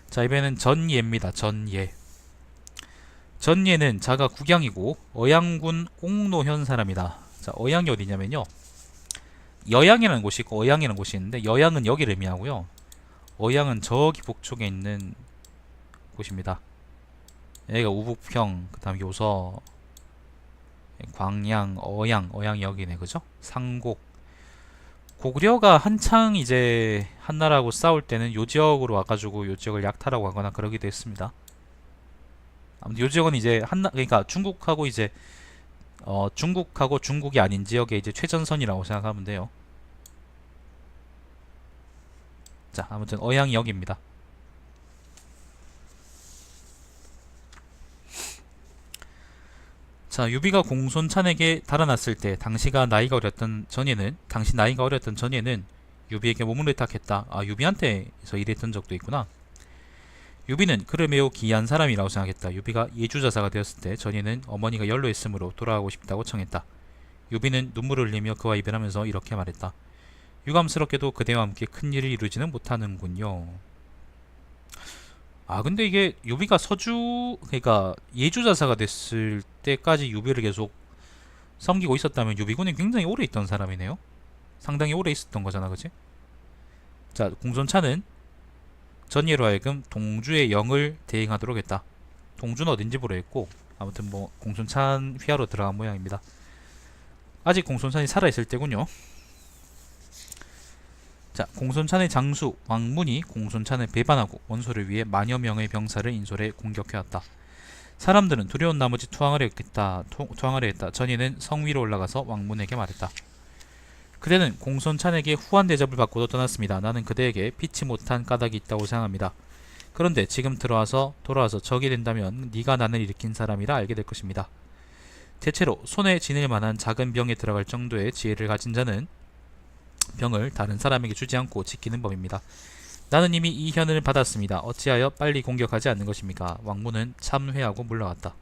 자, 이번에는 전예입니다. 전예. 전예는 자가 국양이고 어양군 옥노현 사람이다. 자, 어양이 어디냐면요, 여양이라는 곳이 있고 어양이라는 곳이 있는데 여양은 여기를 의미하고요, 어양은 저기 북쪽에 있는 곳입니다. 여기가 우북평, 그 다음 요서, 광양, 어양이 여기네. 그죠? 상곡. 고구려가 한창 이제 한나라하고 싸울 때는 요 지역으로 와가지고 요 지역을 약탈하고 하거나 그러기도 했습니다. 아무튼 요 지역은 이제 그러니까 중국하고 이제 중국하고 중국이 아닌 지역의 이제 최전선이라고 생각하면 돼요. 자, 아무튼 어양이 여기입니다. 자, 유비가 공손찬에게 달아났을 때 당시 나이가 어렸던 전예는 유비에게 몸을 의탁했다. 아, 유비한테서 일했던 적도 있구나. 유비는 그를 매우 귀한 사람이라고 생각했다. 유비가 예주자사가 되었을 때 전예는 어머니가 연로했으므로 돌아가고 싶다고 청했다. 유비는 눈물을 흘리며 그와 이별하면서 이렇게 말했다. 유감스럽게도 그대와 함께 큰 일을 이루지는 못하는군요. 아, 근데 이게 유비가 그러니까 예주자사가 됐을 때까지 유비를 계속 섬기고 있었다면 유비군이 굉장히 오래 있던 사람이네요. 상당히 오래 있었던 거잖아, 그치? 자, 공손찬은 전예로 하여금 동주의 영을 대행하도록 했다. 동주는 어딘지 모르겠고 아무튼 뭐 공손찬 휘하로 들어간 모양입니다. 아직 공손찬이 살아있을 때군요. 자, 공손찬의 장수 왕문이 공손찬을 배반하고 원소를 위해 만여 명의 병사를 인솔해 공격해왔다. 사람들은 두려운 나머지 투항을 했다. 전예는 성 위로 올라가서 왕문에게 말했다. 그대는 공손찬에게 후한 대접을 받고도 떠났습니다. 나는 그대에게 피치 못한 까닭이 있다고 생각합니다. 그런데 지금 돌아와서 적이 된다면 네가 나를 일으킨 사람이라 알게 될 것입니다. 대체로 손에 지닐 만한 작은 병에 들어갈 정도의 지혜를 가진 자는 병을 다른 사람에게 주지 않고 지키는 법입니다. 나는 이미 이 현을 받았습니다. 어찌하여 빨리 공격하지 않는 것입니까? 왕문은 참회하고 물러갔다.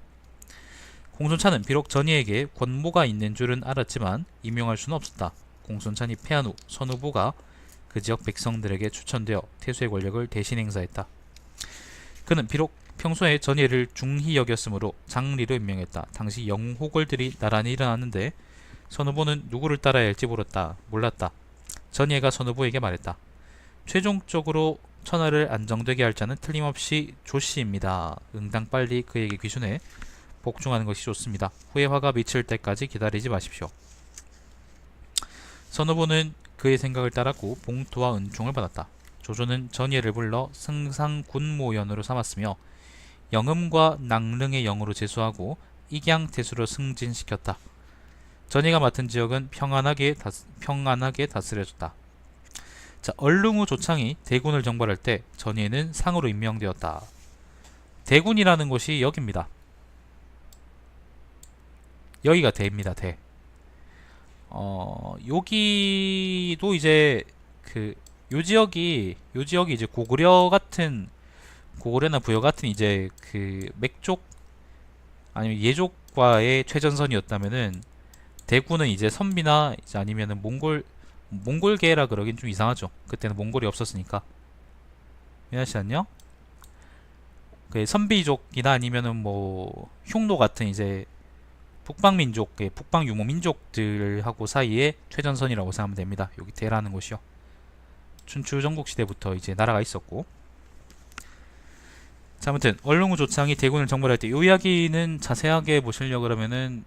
공손찬은 비록 전예에게 권모가 있는 줄은 알았지만 임용할 수는 없었다. 공손찬이 패한 후 선후보가 그 지역 백성들에게 추천되어 태수의 권력을 대신 행사했다. 그는 비록 평소에 전예를 중히 여겼으므로 장리로 임명했다. 당시 영호걸들이 나란히 일어났는데 선후보는 누구를 따라야 할지 몰랐다. 전예가 선후보에게 말했다. 최종적으로 천하를 안정되게 할 자는 틀림없이 조씨입니다. 응당 빨리 그에게 귀순해 복종하는 것이 좋습니다. 후에 화가 미칠 때까지 기다리지 마십시오. 선후보는 그의 생각을 따랐고 봉투와 은총을 받았다. 조조는 전예를 불러 승상군모연으로 삼았으며 영음과 낭릉의 영으로 제수하고 익양태수로 승진시켰다. 전이가 맡은 지역은 평안하게 다스려졌다. 자, 얼룽우 조창이 대군을 정벌할 때 전이는 상으로 임명되었다. 대군이라는 곳이 여기입니다. 여기가 대입니다. 대. 여기도 이제 요 지역이 이제 고구려나 부여 같은 이제 맥족 아니면 예족과의 최전선이었다면은 대구는 이제 선비나 이제 아니면은 몽골계라 그러긴 좀 이상하죠. 그때는 몽골이 없었으니까. 미나씨 안녕? 선비족이나 아니면은 뭐 흉노 같은 이제 북방민족, 북방유무 민족들하고 사이에 최전선이라고 생각하면 됩니다. 여기 대라는 곳이요. 춘추 전국시대부터 이제 나라가 있었고. 자, 아무튼 얼룽우 조창이 대군을 정벌할 때 이 이야기는 자세하게 보시려고 그러면은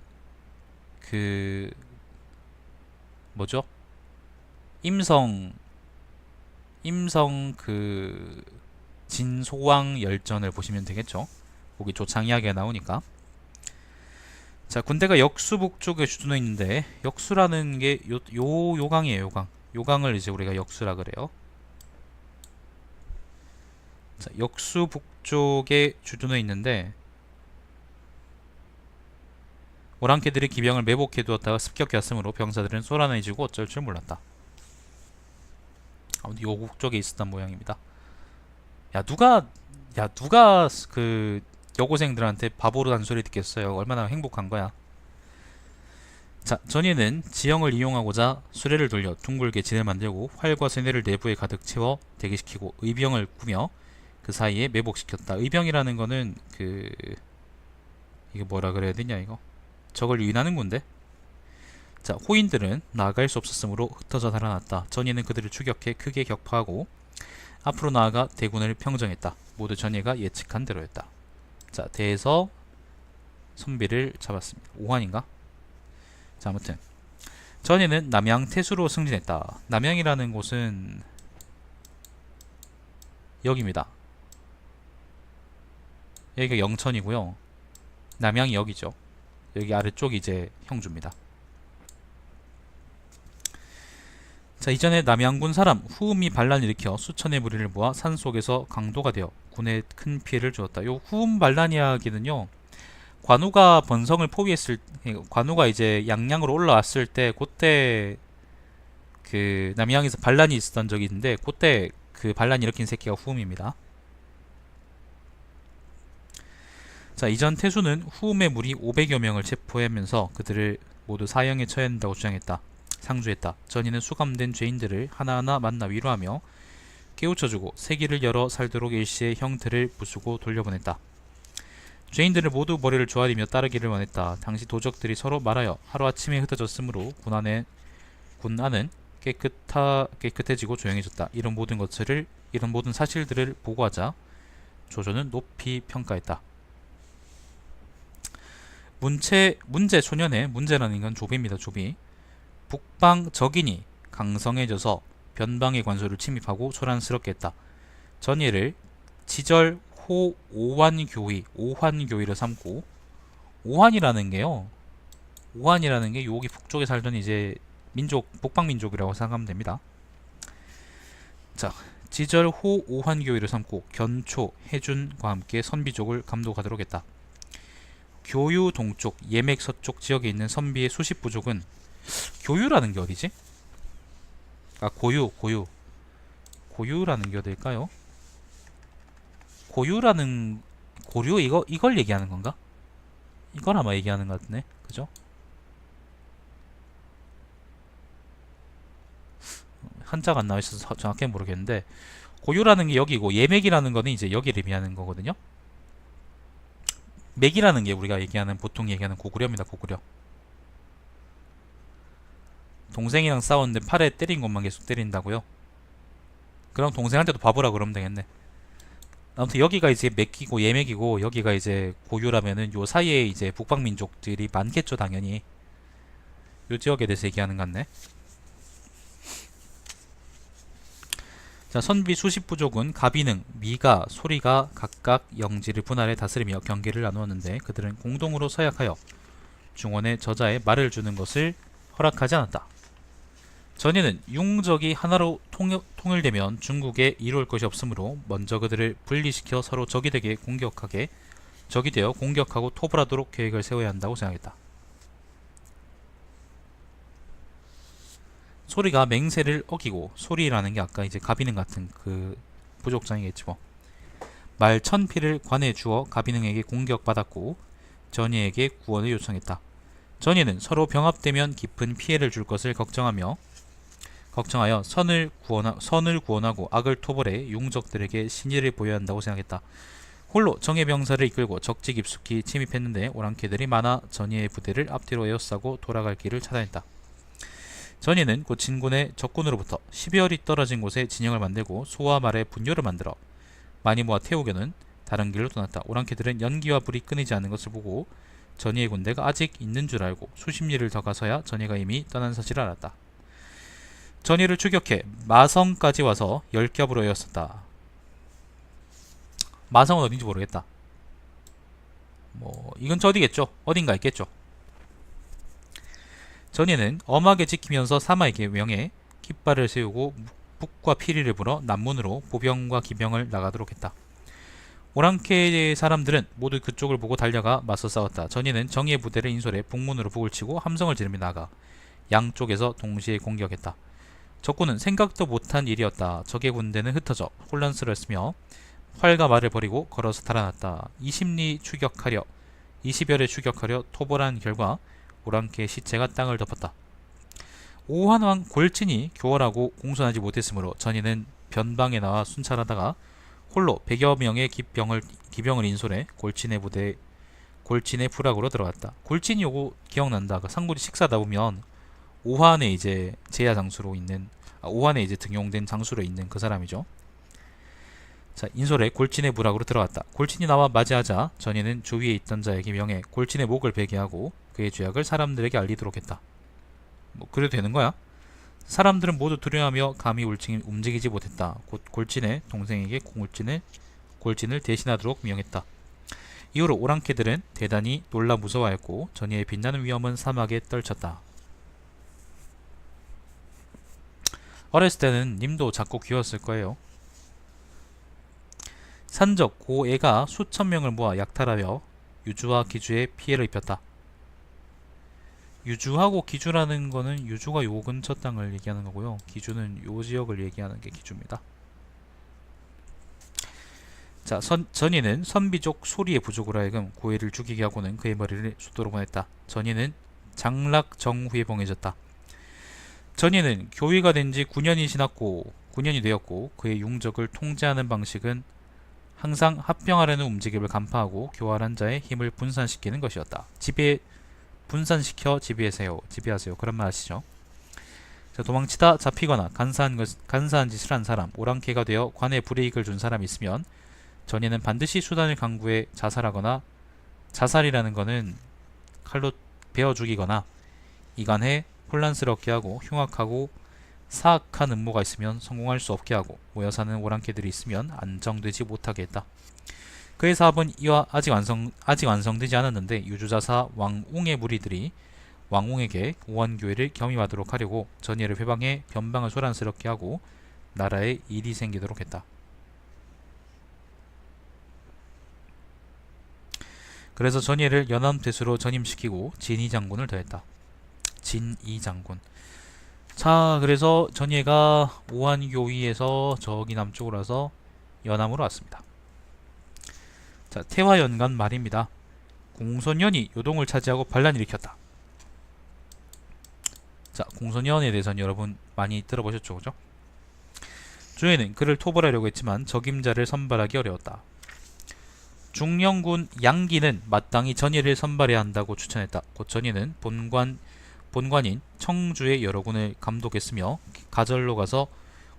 뭐죠? 임성 진소왕 열전을 보시면 되겠죠. 거기 조창 이야기가 나오니까. 자, 군대가 역수 북쪽에 주둔해 있는데 역수라는 게 요강이에요. 요강. 요강을 이제 우리가 역수라 그래요. 자, 역수 북쪽에 주둔해 있는데 오랑캐들이 기병을 매복해 두었다가 습격해 왔으므로 병사들은 쏘라내지고 어쩔 줄 몰랐다. 아무튼 요 북쪽에 있었던 모양입니다. 야 누가 여고생들한테 바보로 단소리 듣겠어요. 얼마나 행복한 거야. 자, 전이는 지형을 이용하고자 수레를 돌려 둥글게 진을 만들고 활과 쇠뇌를 내부에 가득 채워 대기시키고 의병을 꾸며 그 사이에 매복시켰다. 의병이라는 거는 이게 뭐라 그래야 되냐 이거. 적을 유인하는 건데. 자, 호인들은 나아갈 수 없었으므로 흩어져 달아났다. 전이는 그들을 추격해 크게 격파하고 앞으로 나아가 대군을 평정했다. 모두 전이가 예측한 대로였다. 자, 대에서 선비를 잡았습니다. 오한인가? 자, 아무튼 전이는 남양 태수로 승진했다. 남양이라는 곳은 여기입니다. 여기가 영천이고요. 남양이 여기죠. 여기 아래쪽이 이제 형주입니다. 자, 이전에 남양군 사람 후음이 반란을 일으켜 수천의 무리를 모아 산속에서 강도가 되어 군에 큰 피해를 주었다. 요 후음 반란 이야기는요, 관우가 번성을 포위했을, 관우가 이제 양양으로 올라왔을 때 그때 남양에서 반란이 있었던 적이 있는데 그때 그 반란 일으킨 새끼가 후음입니다. 자, 이전 태수는 후음의 무리 500여 명을 체포하면서 그들을 모두 사형에 처해야 한다고 주장했다. 상주했다. 전이는 수감된 죄인들을 하나하나 만나 위로하며 깨우쳐주고 세기를 열어 살도록 일시에 형틀을 부수고 돌려보냈다. 죄인들을 모두 머리를 조아리며 따르기를 원했다. 당시 도적들이 서로 말하여 하루아침에 흩어졌으므로 군 안은 깨끗해지고 조용해졌다. 이런 모든 사실들을 보고하자 조조는 높이 평가했다. 문제 초년에, 문제라는 건 조비입니다. 조비. 북방 적인이 강성해져서 변방의 관소를 침입하고 소란스럽게 했다. 전이를 지절 호 오환교의로 삼고, 오환이라는 게 여기 북쪽에 살던 이제 북방민족이라고 생각하면 됩니다. 자, 지절 호 오환교의로 삼고 견초, 해준과 함께 선비족을 감독하도록 했다. 교유 동쪽, 예맥 서쪽 지역에 있는 선비의 수십 부족은, 교유라는 게 어디지? 아, 고유라는 게 어딜까요? 고류 이걸 얘기하는 건가? 이걸 아마 얘기하는 것 같네. 그죠? 한자가 안 나와 있어서 정확히 모르겠는데, 고유라는 게 여기고 예맥이라는 거는 이제 여기를 의미하는 거거든요. 맥이라는 게 우리가 보통 얘기하는 고구려입니다. 고구려. 동생이랑 싸웠는데 팔에 때린 것만 계속 때린다고요? 그럼 동생한테도 바보라 그러면 되겠네. 아무튼 여기가 이제 맥이고 예맥이고 여기가 이제 고유라면은 요 사이에 이제 북방민족들이 많겠죠. 당연히 요 지역에 대해서 얘기하는 것 같네. 자, 선비 수십 부족은 가비능, 미가, 소리가 각각 영지를 분할해 다스리며 경계를 나누었는데 그들은 공동으로 서약하여 중원의 저자의 말을 주는 것을 허락하지 않았다. 전예는 융적이 하나로 통일되면 중국에 이룰 것이 없으므로 먼저 그들을 분리시켜 서로 적이 되어 공격하고 토벌하도록 계획을 세워야 한다고 생각했다. 소리가 맹세를 어기고, 소리라는 게 아까 이제 가비능 같은 그 부족장이겠지 뭐. 말 1000피를 관에 주어 가비능에게 공격받았고 전예에게 구원을 요청했다. 전예는 서로 병합되면 깊은 피해를 줄 것을 걱정하여 선을 구원하고 악을 토벌해 용적들에게 신의를 보여야 한다고 생각했다. 홀로 정예 병사를 이끌고 적지 깊숙이 침입했는데 오랑캐들이 많아 전예의 부대를 앞뒤로 에워싸고 돌아갈 길을 차단했다. 전예는 곧 진군의 적군으로부터 12열이 떨어진 곳에 진영을 만들고 소와 말의 분뇨를 만들어 많이 모아 태우겨는 다른 길로 떠났다. 오랑캐들은 연기와 불이 끊이지 않는 것을 보고 전예의 군대가 아직 있는 줄 알고 수십 리를 더 가서야 전예가 이미 떠난 사실을 알았다. 전예를 추격해 마성까지 와서 열겹으로 에웠었다. 마성은 어딘지 모르겠다. 뭐 이 근처 어디겠죠? 어딘가 있겠죠. 전예는 엄하게 지키면서 사마에게 명해 깃발을 세우고 북과 피리를 불어 남문으로 보병과 기병을 나가도록 했다. 오랑캐의 사람들은 모두 그쪽을 보고 달려가 맞서 싸웠다. 전예는 정예의 부대를 인솔해 북문으로 북을 치고 함성을 지르며 나가 양쪽에서 동시에 공격했다. 적군은 생각도 못한 일이었다. 적의 군대는 흩어져 혼란스러웠으며 활과 말을 버리고 걸어서 달아났다. 20여를 추격하려 토벌한 결과 오랑캐의 시체가 땅을 덮었다. 오한왕 골친이 교활하고 공손하지 못했으므로 전예는 변방에 나와 순찰하다가 홀로 100여 명의 기병을 인솔해 골친의 부락으로 들어갔다. 골친이 요거 기억난다. 그 상고리 식사다 보면 오한에 이제 제야 장수로 있는 오한에 이제 등용된 장수로 있는 그 사람이죠. 자, 인솔해 골친의 부락으로 들어갔다. 골친이 나와 맞이하자 전예는 주위에 있던 자에게 명해 골친의 목을 베게 하고 그의 죄악을 사람들에게 알리도록 했다. 뭐 그래도 되는 거야? 사람들은 모두 두려워하며 감히 움직이지 못했다. 곧 골친의 동생에게 골친을 대신하도록 명했다. 이후로 오랑캐들은 대단히 놀라 무서워하였고 전예의 빛나는 위엄은 사막에 떨쳤다. 어렸을 때는 님도 작고 귀여웠을 거예요. 산적 고애가 수천 명을 모아 약탈하여 유주와 기주에 피해를 입혔다. 유주하고 기주라는 거는 유주가 요 근처 땅을 얘기하는 거고요. 기주는 요 지역을 얘기하는 게 기주입니다. 자, 전예는 선비족 소리의 부족으로 하여금 고해를 죽이게 하고는 그의 머리를 숫도로 보냈다. 전예는 장락정후에 봉해졌다. 전예는 교위가 된 지 9년이 되었고 그의 용적을 통제하는 방식은 항상 합병하려는 움직임을 간파하고 교활한 자의 힘을 분산시키는 것이었다. 분산시켜 지배하세요. 그런 말 아시죠? 자, 도망치다 잡히거나 간사한 짓을 한 사람, 오랑캐가 되어 관에 불이익을 준 사람이 있으면 전예는 반드시 수단을 강구해 자살하거나, 자살이라는 거는 칼로 베어 죽이거나 이간해 혼란스럽게 하고 흉악하고 사악한 음모가 있으면 성공할 수 없게 하고 모여 사는 오랑캐들이 있으면 안정되지 못하게 했다. 그의 사업은 이와 아직 완성되지 않았는데 유주자사 왕웅의 무리들이 왕웅에게 오한교회를 겸임하도록 하려고 전예를 회방해 변방을 소란스럽게 하고 나라에 일이 생기도록 했다. 그래서 전예를 연암대수로 전임시키고 진이장군을 더했다. 진이장군. 자, 그래서 전예가 오한교위에서 저기 남쪽으로 와서 연암으로 왔습니다. 자, 태화연간 말입니다. 공손연이 요동을 차지하고 반란을 일으켰다. 자, 공손연에 대해서는 여러분 많이 들어보셨죠, 그죠? 조예는 그를 토벌하려고 했지만 적임자를 선발하기 어려웠다. 중령군 양기는 마땅히 전예를 선발해야 한다고 추천했다. 곧 전예는 본관인 청주의 여러 군을 감독했으며 가절로 가서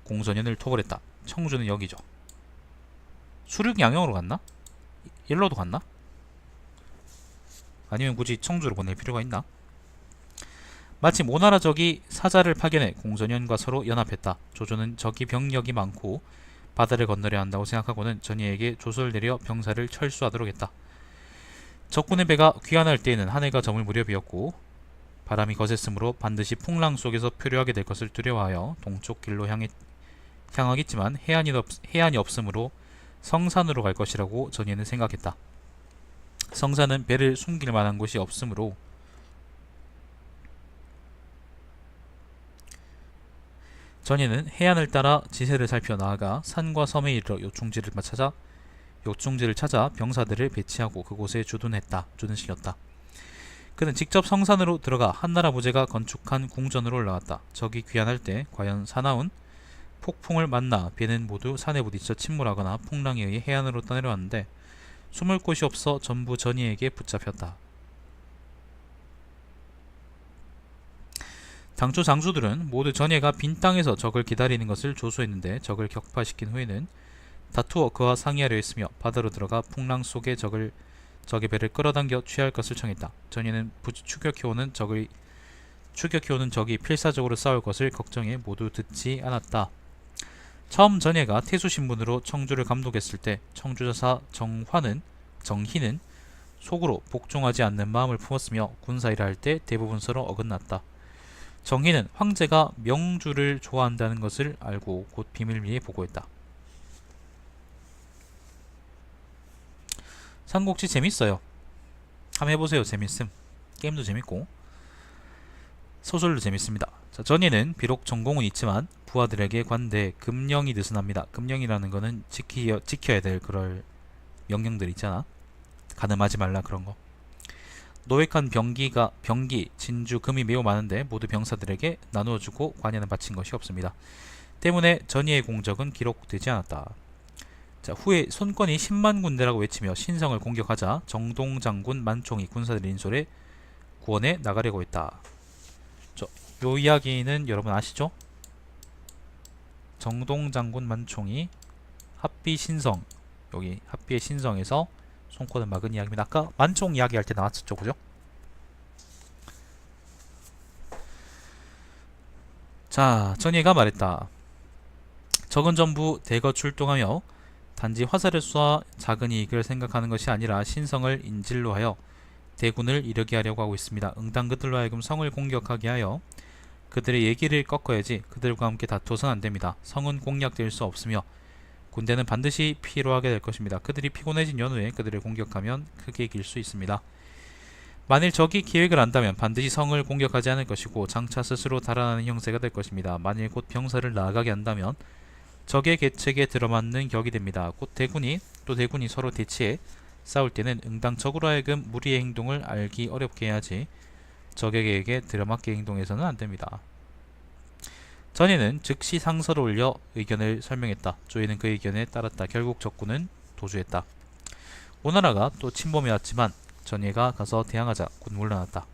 공손연을 토벌했다. 청주는 여기죠. 수륙 양영으로 갔나? 일로도 갔나? 아니면 굳이 청주로 보낼 필요가 있나? 마침 오나라 적이 사자를 파견해 공손연과 서로 연합했다. 조조는 적이 병력이 많고 바다를 건너려 한다고 생각하고는 전예에게 조소를 내려 병사를 철수하도록 했다. 적군의 배가 귀환할 때에는 한 해가 저물 무렵이었고 바람이 거셌으므로 반드시 풍랑 속에서 표류하게 될 것을 두려워하여 동쪽 길로 향하겠지만 해안이 없으므로 성산으로 갈 것이라고 전예는 생각했다. 성산은 배를 숨길 만한 곳이 없으므로 전예는 해안을 따라 지세를 살펴 나아가 산과 섬에 이르러 요충지를 찾아 병사들을 배치하고 그곳에 주둔시켰다. 그는 직접 성산으로 들어가 한나라 부제가 건축한 궁전으로 올라갔다. 적이 귀환할 때 과연 사나운 폭풍을 만나 배는 모두 산에 부딪혀 침몰하거나 풍랑에 의해 해안으로 떠내려왔는데 숨을 곳이 없어 전부 전예에게 붙잡혔다. 당초 장수들은 모두 전예가 빈 땅에서 적을 기다리는 것을 조소했는데 적을 격파시킨 후에는 다투어 그와 상의하려 했으며 바다로 들어가 풍랑 속에 적의 배를 끌어당겨 취할 것을 청했다. 전예는 추격해오는 적이 필사적으로 싸울 것을 걱정해 모두 듣지 않았다. 처음 전예가 태수신분으로 청주를 감독했을 때 청주저사 정희는 속으로 복종하지 않는 마음을 품었으며 군사일을 할 때 대부분 서로 어긋났다. 정희는 황제가 명주를 좋아한다는 것을 알고 곧 비밀리에 보고했다. 삼국지 재밌어요. 한번 해보세요. 재밌음. 게임도 재밌고 소설도 재밌습니다. 자, 전예는 비록 전공은 있지만 부하들에게 관대해 금령이 느슨합니다. 금령이라는 거는 지켜야 될 그럴 명령들 있잖아. 가늠하지 말라 그런 거. 노획한 병기, 진주, 금이 매우 많은데 모두 병사들에게 나누어주고 관여는 바친 것이 없습니다. 때문에 전예의 공적은 기록되지 않았다. 자, 후에 손권이 10만 군대라고 외치며 신성을 공격하자 정동장군 만총이 군사들의 인솔에 구원해 나가려고 했다. 요 이야기는 여러분 아시죠? 정동장군 만총이 합비신성, 여기 합비의 신성에서 손권을 막은 이야기입니다. 아까 만총 이야기할 때 나왔었죠, 그죠? 자, 전예가 말했다. 적은 전부 대거 출동하며 단지 화살을 쏘아 작은 이익을 생각하는 것이 아니라 신성을 인질로 하여 대군을 이르게 하려고 하고 있습니다. 응당 그들로 하여금 성을 공격하게 하여 그들의 얘기를 꺾어야지 그들과 함께 다투어서는 안됩니다. 성은 공략될 수 없으며 군대는 반드시 피로하게 될 것입니다. 그들이 피곤해진 연후에 그들을 공격하면 크게 이길 수 있습니다. 만일 적이 계획을 한다면 반드시 성을 공격하지 않을 것이고 장차 스스로 달아나는 형세가 될 것입니다. 만일 곧 병사를 나아가게 한다면 적의 계책에 들어맞는 격이 됩니다. 곧 대군이 서로 대치해 싸울 때는 응당 적으로 하여금 무리의 행동을 알기 어렵게 해야지 적에게 들어맞게 행동해서는 안됩니다. 전예는 즉시 상서를 올려 의견을 설명했다. 조이는 그 의견에 따랐다. 결국 적군은 도주했다. 오나라가 또 침범해 왔지만 전예가 가서 대항하자 곧 물러났다.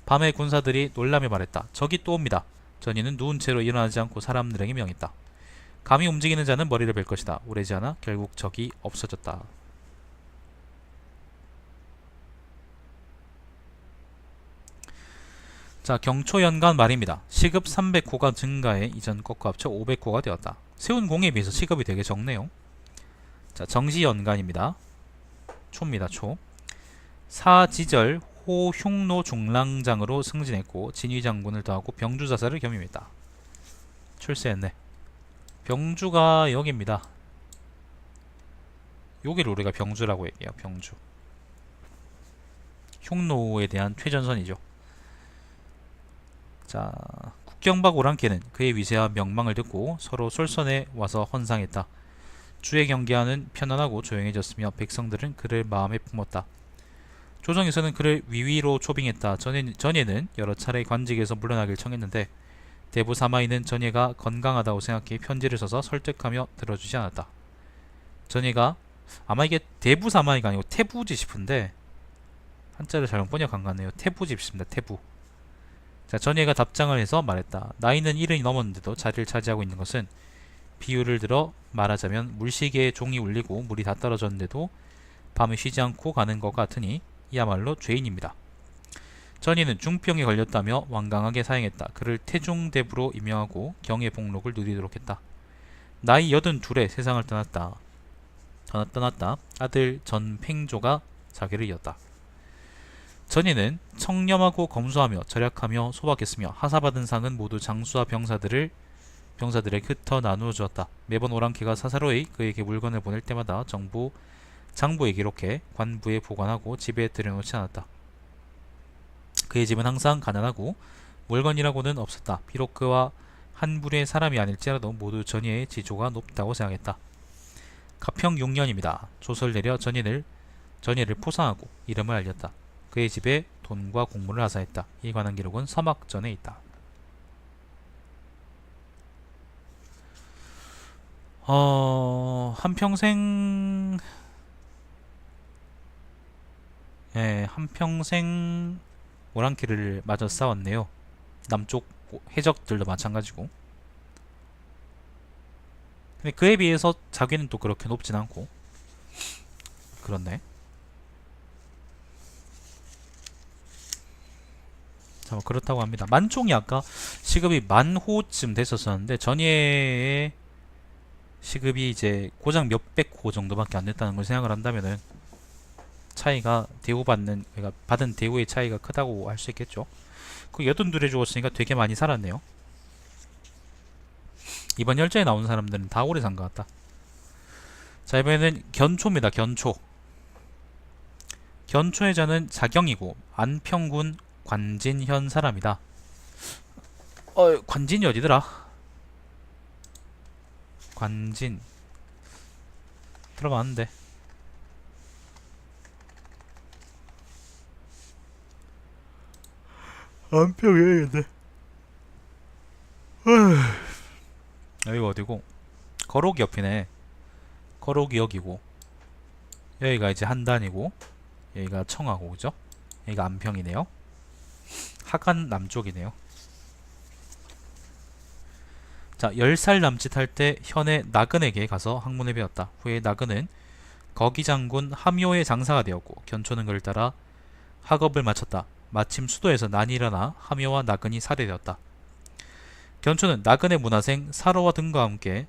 밤에 군사들이 놀라며 말했다. 적이 또 옵니다. 전예는 누운 채로 일어나지 않고 사람들에게 명했다. 감히 움직이는 자는 머리를 벨 것이다. 오래지 않아 결국 적이 없어졌다. 자, 경초연간 말입니다. 시급 300호가 증가해 이전 것과 합쳐 500호가 되었다. 세운 공에 비해서 시급이 되게 적네요. 자, 정시연간입니다. 초입니다. 초. 사지절 호흉노 중랑장으로 승진했고 진위장군을 더하고 병주자사를 겸임했다. 출세했네. 병주가 여기입니다. 여기를 우리가 병주라고 얘기해요. 병주. 흉노에 대한 퇴전선이죠. 자, 국경박 오랑캐는 그의 위세와 명망을 듣고 서로 솔선해 와서 헌상했다. 주의 경계하는 편안하고 조용해졌으며 백성들은 그를 마음에 품었다. 조정에서는 그를 위위로 초빙했다. 전예는 여러 차례 관직에서 물러나길 청했는데 대부 사마이는 전예가 건강하다고 생각해 편지를 써서 설득하며 들어주지 않았다. 전예가 아마 이게 대부 사마이가 아니고 태부지 싶은데 한자를 잘못 번역한 것 같네요. 태부지 싶습니다. 태부. 자, 전예가 답장을 해서 말했다. 나이는 70이 넘었는데도 자리를 차지하고 있는 것은 비유를 들어 말하자면 물시계에 종이 울리고 물이 다 떨어졌는데도 밤에 쉬지 않고 가는 것 같으니 이야말로 죄인입니다. 전예는 중병에 걸렸다며 완강하게 사행했다. 그를 태중대부로 임명하고 경의 복록을 누리도록 했다. 나이 82에 세상을 떠났다. 떠났다. 아들 전팽조가 자기를 이었다. 전이는 청렴하고 검소하며 절약하며 소박했으며 하사받은 상은 모두 장수와 병사들에 흩어 나누어 주었다. 매번 오랑캐가 사사로이 그에게 물건을 보낼 때마다 장부에 기록해 관부에 보관하고 집에 들여놓지 않았다. 그의 집은 항상 가난하고 물건이라고는 없었다. 비록 그와 한 부류의 사람이 아닐지라도 모두 전이의 지조가 높다고 생각했다. 가평 6년입니다. 조서를 내려 전이를 포상하고 이름을 알렸다. 그의 집에 돈과 공물을 하사했다. 이 관한 기록은 서막전에 있다. 한평생 오랑캐를 맞아 싸웠네요. 남쪽 해적들도 마찬가지고. 근데 그에 비해서 자기는 또 그렇게 높진 않고. 그렇네. 자, 뭐 그렇다고 합니다. 만총이 아까 시급이 만호쯤 됐었었는데 전예의 시급이 이제 고작 몇백 호 정도밖에 안 됐다는 걸 생각을 한다면은 차이가 그러니까 받은 대우의 차이가 크다고 할 수 있겠죠. 그 여든둘에 죽었으니까 되게 많이 살았네요. 이번 열전에 나온 사람들은 다 오래 산 것 같다. 자, 이번에는 견초입니다. 견초의 자는 자경이고 안평군 관진현 사람이다. 관진이 어디더라? 관진 들어봤는데 안평이겠네. 여기가 어디고? 거록이 옆이네. 거록이 여기고 여기가 이제 한단이고 여기가 청하고 그죠? 여기가 안평이네요. 하간 남쪽이네요. 자, 10살 남짓할 때 현의 나근에게 가서 학문을 배웠다. 후에 나근은 거기장군 함요의 장사가 되었고 견초는 그를 따라 학업을 마쳤다. 마침 수도에서 난이 일어나 함요와 나근이 살해되었다. 견초는 나근의 문화생 사로 등과 함께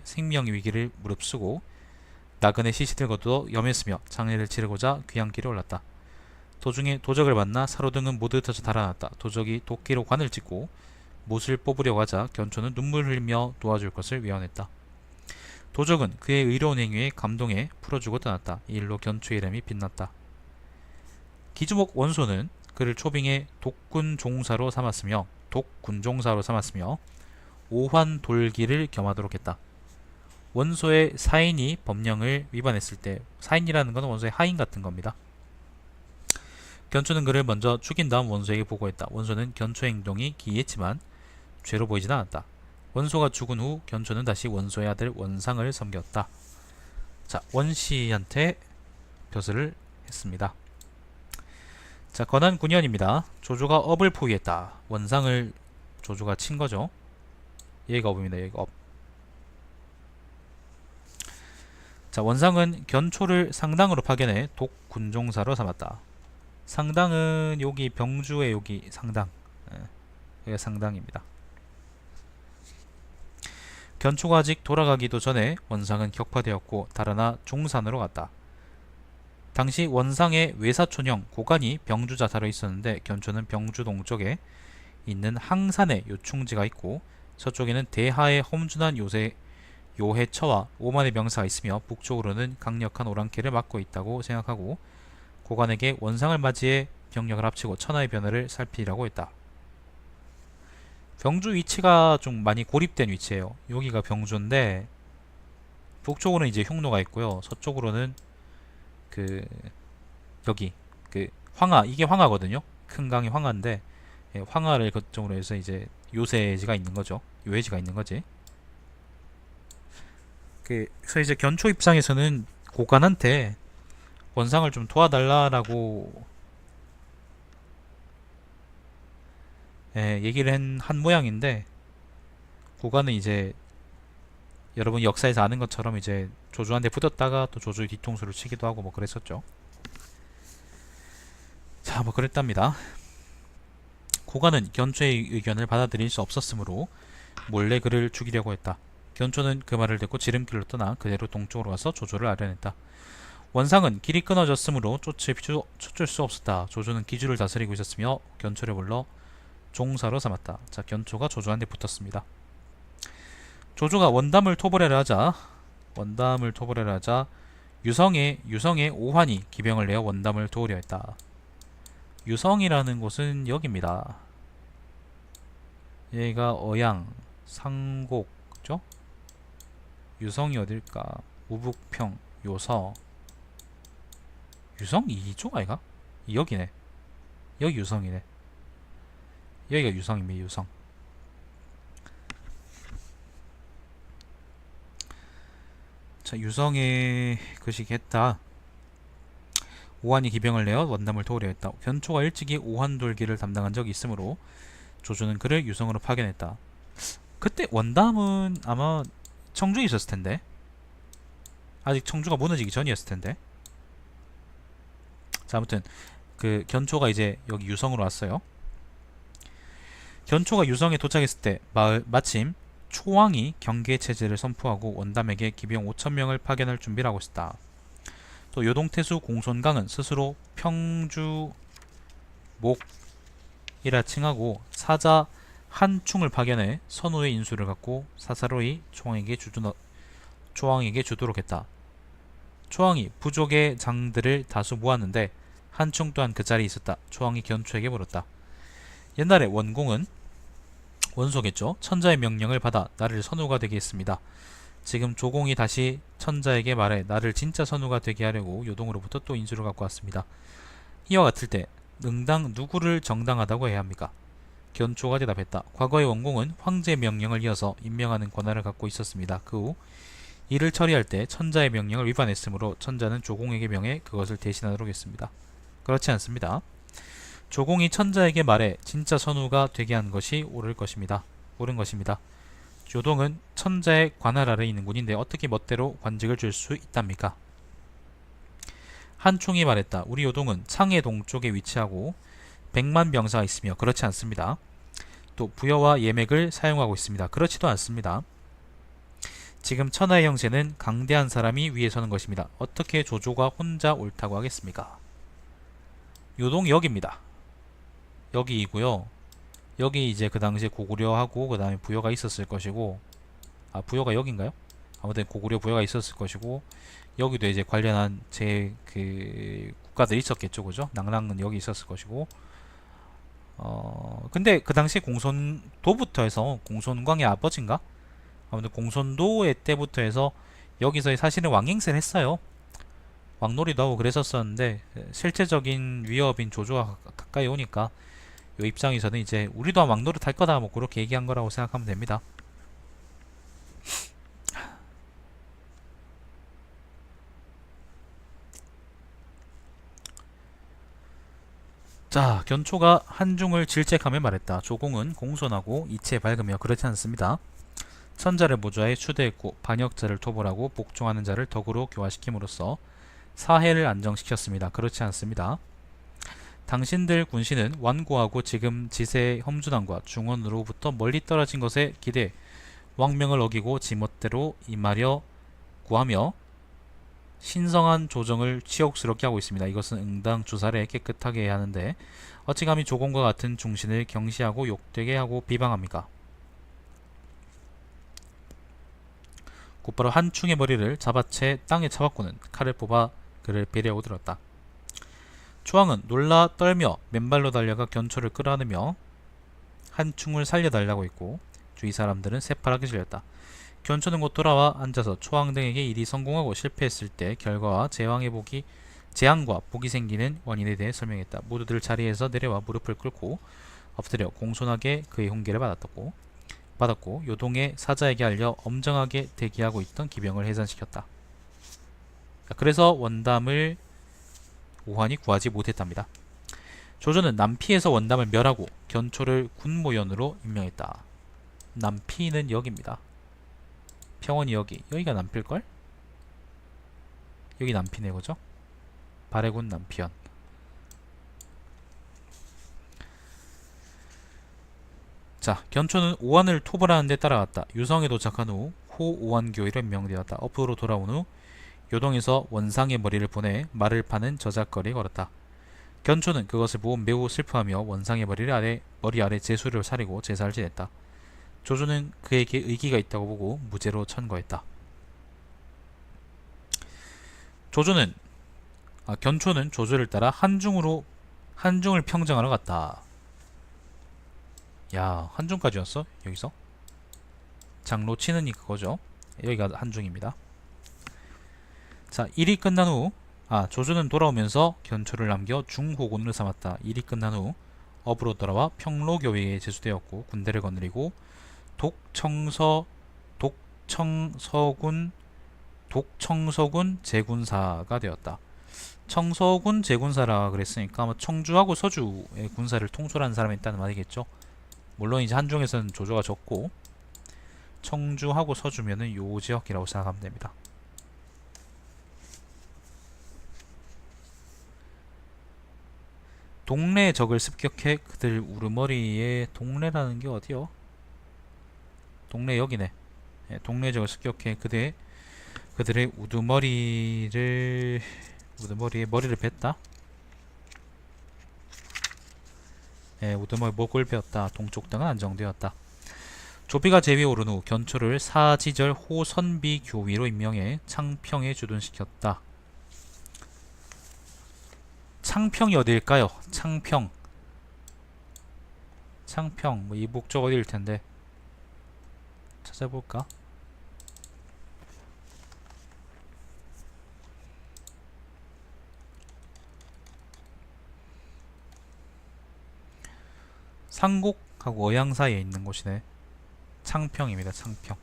생명 위기를 무릅쓰고 나근의 시신을 거두어 염했으며 장례를 치르고자 귀향길에 올랐다. 도중에 도적을 만나 사로 등은 모두 흩어져 달아났다. 도적이 도끼로 관을 찍고 못을 뽑으려고 하자 견초는 눈물 흘리며 도와줄 것을 외원했다. 도적은 그의 의로운 행위에 감동해 풀어주고 떠났다. 이 일로 견초의 이름이 빛났다. 기주목 원소는 그를 초빙해 독군종사로 삼았으며 오환돌기를 겸하도록 했다. 원소의 사인이 법령을 위반했을 때, 사인이라는 것은 원소의 하인 같은 겁니다. 견초는 그를 먼저 죽인 다음 원소에게 보고했다. 원소는 견초의 행동이 기이했지만 죄로 보이진 않았다. 원소가 죽은 후 견초는 다시 원소의 아들 원상을 섬겼다. 자, 원씨한테 벼슬을 했습니다. 자, 건한 9년입니다. 조조가 업을 포위했다. 원상을 조조가 친 거죠. 얘가 업입니다. 얘가 업. 자, 원상은 견초를 상당으로 파견해 독군종사로 삼았다. 상당은 여기 병주의 여기 상당. 여기가 상당입니다. 견초가 아직 돌아가기도 전에 원상은 격파되었고 달아나 종산으로 갔다. 당시 원상의 외사촌형 고간이 병주자사로 있었는데 견초는 병주 동쪽에 있는 항산에 요충지가 있고 서쪽에는 대하의 험준한 요해처와 오만의 병사가 있으며 북쪽으로는 강력한 오랑캐를 맡고 있다고 생각하고 고간에게 원상을 맞이해 병력을 합치고 천하의 변화를 살피라고 했다. 병주 위치가 좀 많이 고립된 위치예요. 여기가 병주인데 북쪽으로는 이제 흉노가 있고요. 서쪽으로는 여기 황하, 이게 황하거든요. 큰 강이 황하인데 황하를 거점으로 해서 이제 요새지가 있는 거죠. 요해지가 있는 거지. 그래서 이제 견초 입장에서는 고간한테 원상을 좀 도와달라라고 얘기를 한 모양인데 고간은 이제 여러분 역사에서 아는 것처럼 이제 조조한테 붙었다가 또 조조의 뒤통수를 치기도 하고 뭐 그랬었죠. 자, 뭐 그랬답니다. 고간은 견초의 의견을 받아들일 수 없었으므로 몰래 그를 죽이려고 했다. 견초는 그 말을 듣고 지름길로 떠나 그대로 동쪽으로 가서 조조를 아련했다. 원상은 길이 끊어졌으므로 쫓을 수 없었다. 조조는 기주를 다스리고 있었으며 견초를 불러 종사로 삼았다. 자, 견초가 조조한테 붙었습니다. 조조가 원담을 토벌하려 하자 유성의 오환이 기병을 내어 원담을 도우려 했다. 유성이라는 곳은 여기입니다. 여기가 어양, 상곡죠? 유성이 어딜까? 우북평, 요서. 유성 이쪽 아이가? 여기네. 여기 유성이네. 여기가 유성입니다. 유성. 자, 유성의 그시겠다. 오한이 기병을 내어 원담을 도우려 했다. 견초가 일찍이 오한 돌기를 담당한 적이 있으므로 조조는 그를 유성으로 파견했다. 그때 원담은 아마 청주에 있었을 텐데. 아직 청주가 무너지기 전이었을 텐데. 자, 아무튼 그 견초가 이제 여기 유성으로 왔어요. 견초가 유성에 도착했을 때 마침 초왕이 경계 체제를 선포하고 원담에게 기병 5,000명을 파견할 준비를 하고 있었다. 또 요동태수 공손강은 스스로 평주목이라 칭하고 사자 한충을 파견해 선우의 인수를 갖고 사사로이 초왕에게 주도록 했다. 초왕이 부족의 장들을 다수 모았는데 한충 또한 그 자리에 있었다. 초왕이 견초에게 물었다. 옛날에 원공은 원소겠죠. 천자의 명령을 받아 나를 선우가 되게 했습니다. 지금 조공이 다시 천자에게 말해 나를 진짜 선우가 되게 하려고 요동으로부터 또 인수를 갖고 왔습니다. 이와 같을 때 응당 누구를 정당하다고 해야 합니까? 견초가 대답했다. 과거의 원공은 황제의 명령을 이어서 임명하는 권한을 갖고 있었습니다. 그 후 이를 처리할 때 천자의 명령을 위반했으므로 천자는 조공에게 명해 그것을 대신하도록 했습니다. 그렇지 않습니다. 조공이 천자에게 말해 진짜 선우가 되게 한 것이 옳은 것입니다. 요동은 천자의 관할 아래에 있는 군인데 어떻게 멋대로 관직을 줄 수 있답니까? 한충이 말했다. 우리 요동은 창해 동쪽에 위치하고 100만 병사가 있으며 그렇지 않습니다. 또 부여와 예맥을 사용하고 있습니다. 그렇지도 않습니다. 지금 천하의 형세는 강대한 사람이 위에 서는 것입니다. 어떻게 조조가 혼자 옳다고 하겠습니까? 요동 여기입니다. 여기이고요. 여기 이제 그 당시에 고구려하고 그 다음에 부여가 있었을 것이고, 아 부여가 여긴가요? 아무튼 고구려 부여가 있었을 것이고, 여기도 이제 관련한 그 국가들이 있었겠죠, 그죠? 낭랑은 여기 있었을 것이고, 근데 그 당시에 공손도부터 해서 공손광의 아버지인가? 아무튼 공손도의 때부터 해서 여기서 사실은 왕행세를 했어요. 왕놀이도 하고 그랬었었는데 실제적인 위협인 조조가 가까이 오니까 요 입장에서는 이제 우리도 왕노릇 할 거다 뭐 그렇게 얘기한 거라고 생각하면 됩니다. 자, 견초가 한중을 질책하며 말했다. 조공은 공손하고 이치에 밝으며 그렇지 않습니다. 천자를 보좌에 추대했고 반역자를 토벌하고 복종하는 자를 덕으로 교화시킴으로써 사해를 안정시켰습니다. 그렇지 않습니다. 당신들 군신은 완고하고 지금 지세의 험준함과 중원으로부터 멀리 떨어진 것에 기대 왕명을 어기고 지멋대로 임하려 구하며 신성한 조정을 치욕스럽게 하고 있습니다. 이것은 응당 주사를 깨끗하게 해야 하는데 어찌 감히 조공과 같은 중신을 경시하고 욕되게 하고 비방합니까? 곧바로 한충의 머리를 잡아채 땅에 쳐박고는 칼을 뽑아 그를 배려하고 들었다. 초왕은 놀라 떨며 맨발로 달려가 견초를 끌어안으며 한충을 살려달라고 했고 주위 사람들은 새파랗게 질렸다. 견초는 곧 돌아와 앉아서 초왕 등에게 일이 성공하고 실패했을 때 결과와 재앙과 복이 생기는 원인에 대해 설명했다. 모두들 자리에서 내려와 무릎을 꿇고 엎드려 공손하게 그의 훈계를 받았고 요동의 사자에게 알려 엄정하게 대기하고 있던 기병을 해산시켰다. 그래서 원담을 오한이 구하지 못했답니다. 조조는 남피에서 원담을 멸하고 견초를 군모연으로 임명했다. 남피는 여기입니다. 평원이 여기가 남필걸? 여기 남피네, 그죠? 발해군 남피연. 자, 견초는 오한을 토벌하는 데 따라갔다. 유성에 도착한 후 호 오한교위로 임명되었다. 업으로 돌아온 후 요동에서 원상의 머리를 보내 말을 파는 저작거리에 걸었다. 견초는 그것을 보고 매우 슬퍼하며 원상의 머리 아래 제수를 사리고 제사를 지냈다. 조조는 그에게 의기가 있다고 보고 무죄로 천거했다. 견초는 조조를 따라 한중을 평정하러 갔다. 야, 한중까지 왔어? 여기서? 장로 치는이 그거죠. 여기가 한중입니다. 자, 일이 끝난 후 조조는 돌아오면서 견초를 남겨 중호군을 삼았다. 일이 끝난 후 업으로 돌아와 평로교회에 제수되었고 군대를 거느리고 독청서군 제군사가 되었다. 청서군 제군사라 그랬으니까 청주하고 서주의 군사를 통솔하는 사람이 있다는 말이겠죠. 물론 이제 한중에서는 조조가 적고 청주하고 서주면은 요 지역이라고 생각하면 됩니다. 동래의 적을 습격해 그들 우르머리에 동래라는 게 어디요? 동래 여기네. 동래의 적을 습격해 그들의 우두머리에 머리를 뱉다. 우두머리 목을 베었다. 동쪽 등은 안정되었다. 조비가 제위에 오른 후 견초를 사지절 호선비 교위로 임명해 창평에 주둔시켰다. 창평이 어디일까요? 창평 뭐 이북쪽 어디일 텐데 찾아볼까? 상곡하고 어양 사이에 있는 곳이네. 창평입니다. 창평.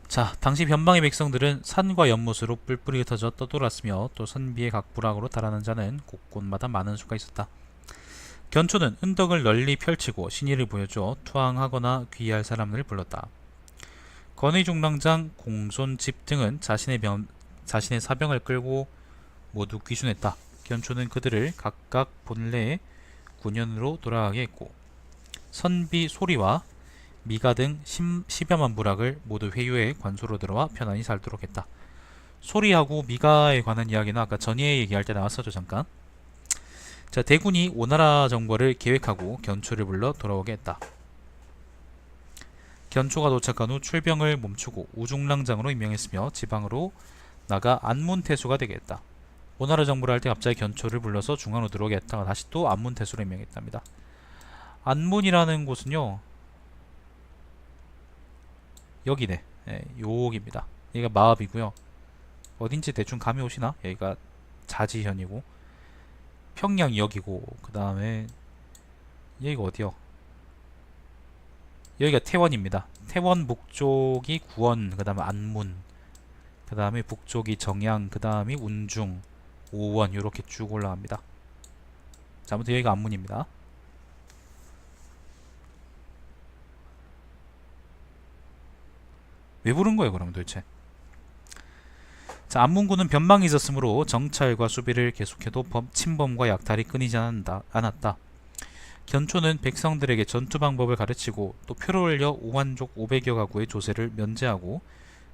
자, 당시 변방의 백성들은 산과 연못으로 뿔뿔이 흩어져 떠돌았으며 또 선비의 각 부락으로 달하는 자는 곳곳마다 많은 수가 있었다. 견초는 은덕을 널리 펼치고 신의를 보여줘 투항하거나 귀의할 사람을 불렀다. 건의중랑장, 공손집 등은 자신의 사병을 끌고 모두 귀순했다. 견초는 그들을 각각 본래의 군현으로 돌아가게 했고 선비 소리와 미가 등 10여만 부락을 모두 회유해 관소로 들어와 편안히 살도록 했다. 소리하고 미가에 관한 이야기는 아까 전예 얘기할 때 나왔었죠. 잠깐. 자, 대군이 오나라 정벌을 계획하고 견초를 불러 돌아오게 했다. 견초가 도착한 후 출병을 멈추고 우중랑장으로 임명했으며 지방으로 나가 안문태수가 되게 했다. 오나라 정벌을 할 때 갑자기 견초를 불러서 중앙으로 들어오게 했다가 다시 또 안문태수로 임명했답니다. 안문이라는 곳은요, 여기네. 여기입니다. 여기가 마읍이고요. 어딘지 대충 감이 오시나? 여기가 자지현이고 평양이 여기고 그 다음에 여기가 어디요? 여기가 태원입니다. 태원 북쪽이 구원, 그 다음에 안문, 그 다음에 북쪽이 정양, 그 다음이 운중, 오원 이렇게 쭉 올라갑니다. 자, 아무튼 여기가 안문입니다. 왜 부른 거예요, 그러면 도대체? 자, 안문군은 변방이 있었으므로 정찰과 수비를 계속해도 침범과 약탈이 끊이지 않았다. 견초는 백성들에게 전투 방법을 가르치고 또 표를 올려 오한족 500여 가구의 조세를 면제하고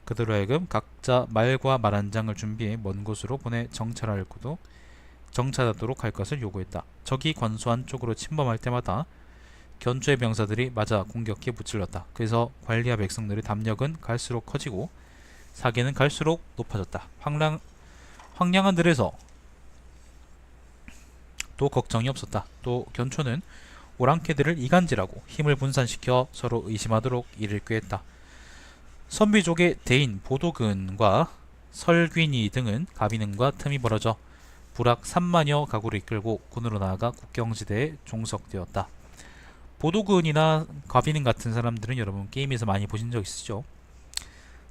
그들로 하여금 각자 말과 말 한 장을 준비해 먼 곳으로 보내 정찰하도록 할 것을 요구했다. 적이 관소한 쪽으로 침범할 때마다 견초의 병사들이 맞아 공격해 무찔렀다. 그래서 관리와 백성들의 담력은 갈수록 커지고 사기는 갈수록 높아졌다. 황량한 들에서 또 걱정이 없었다. 또 견초는 오랑캐들을 이간질하고 힘을 분산시켜 서로 의심하도록 일을 꾀했다. 선비족의 대인 보도근과 설귀니 등은 가비능과 틈이 벌어져 부락 3만여 가구를 이끌고 군으로 나아가 국경지대에 종속되었다. 보도근이나 가비능 같은 사람들은 여러분 게임에서 많이 보신 적 있으시죠?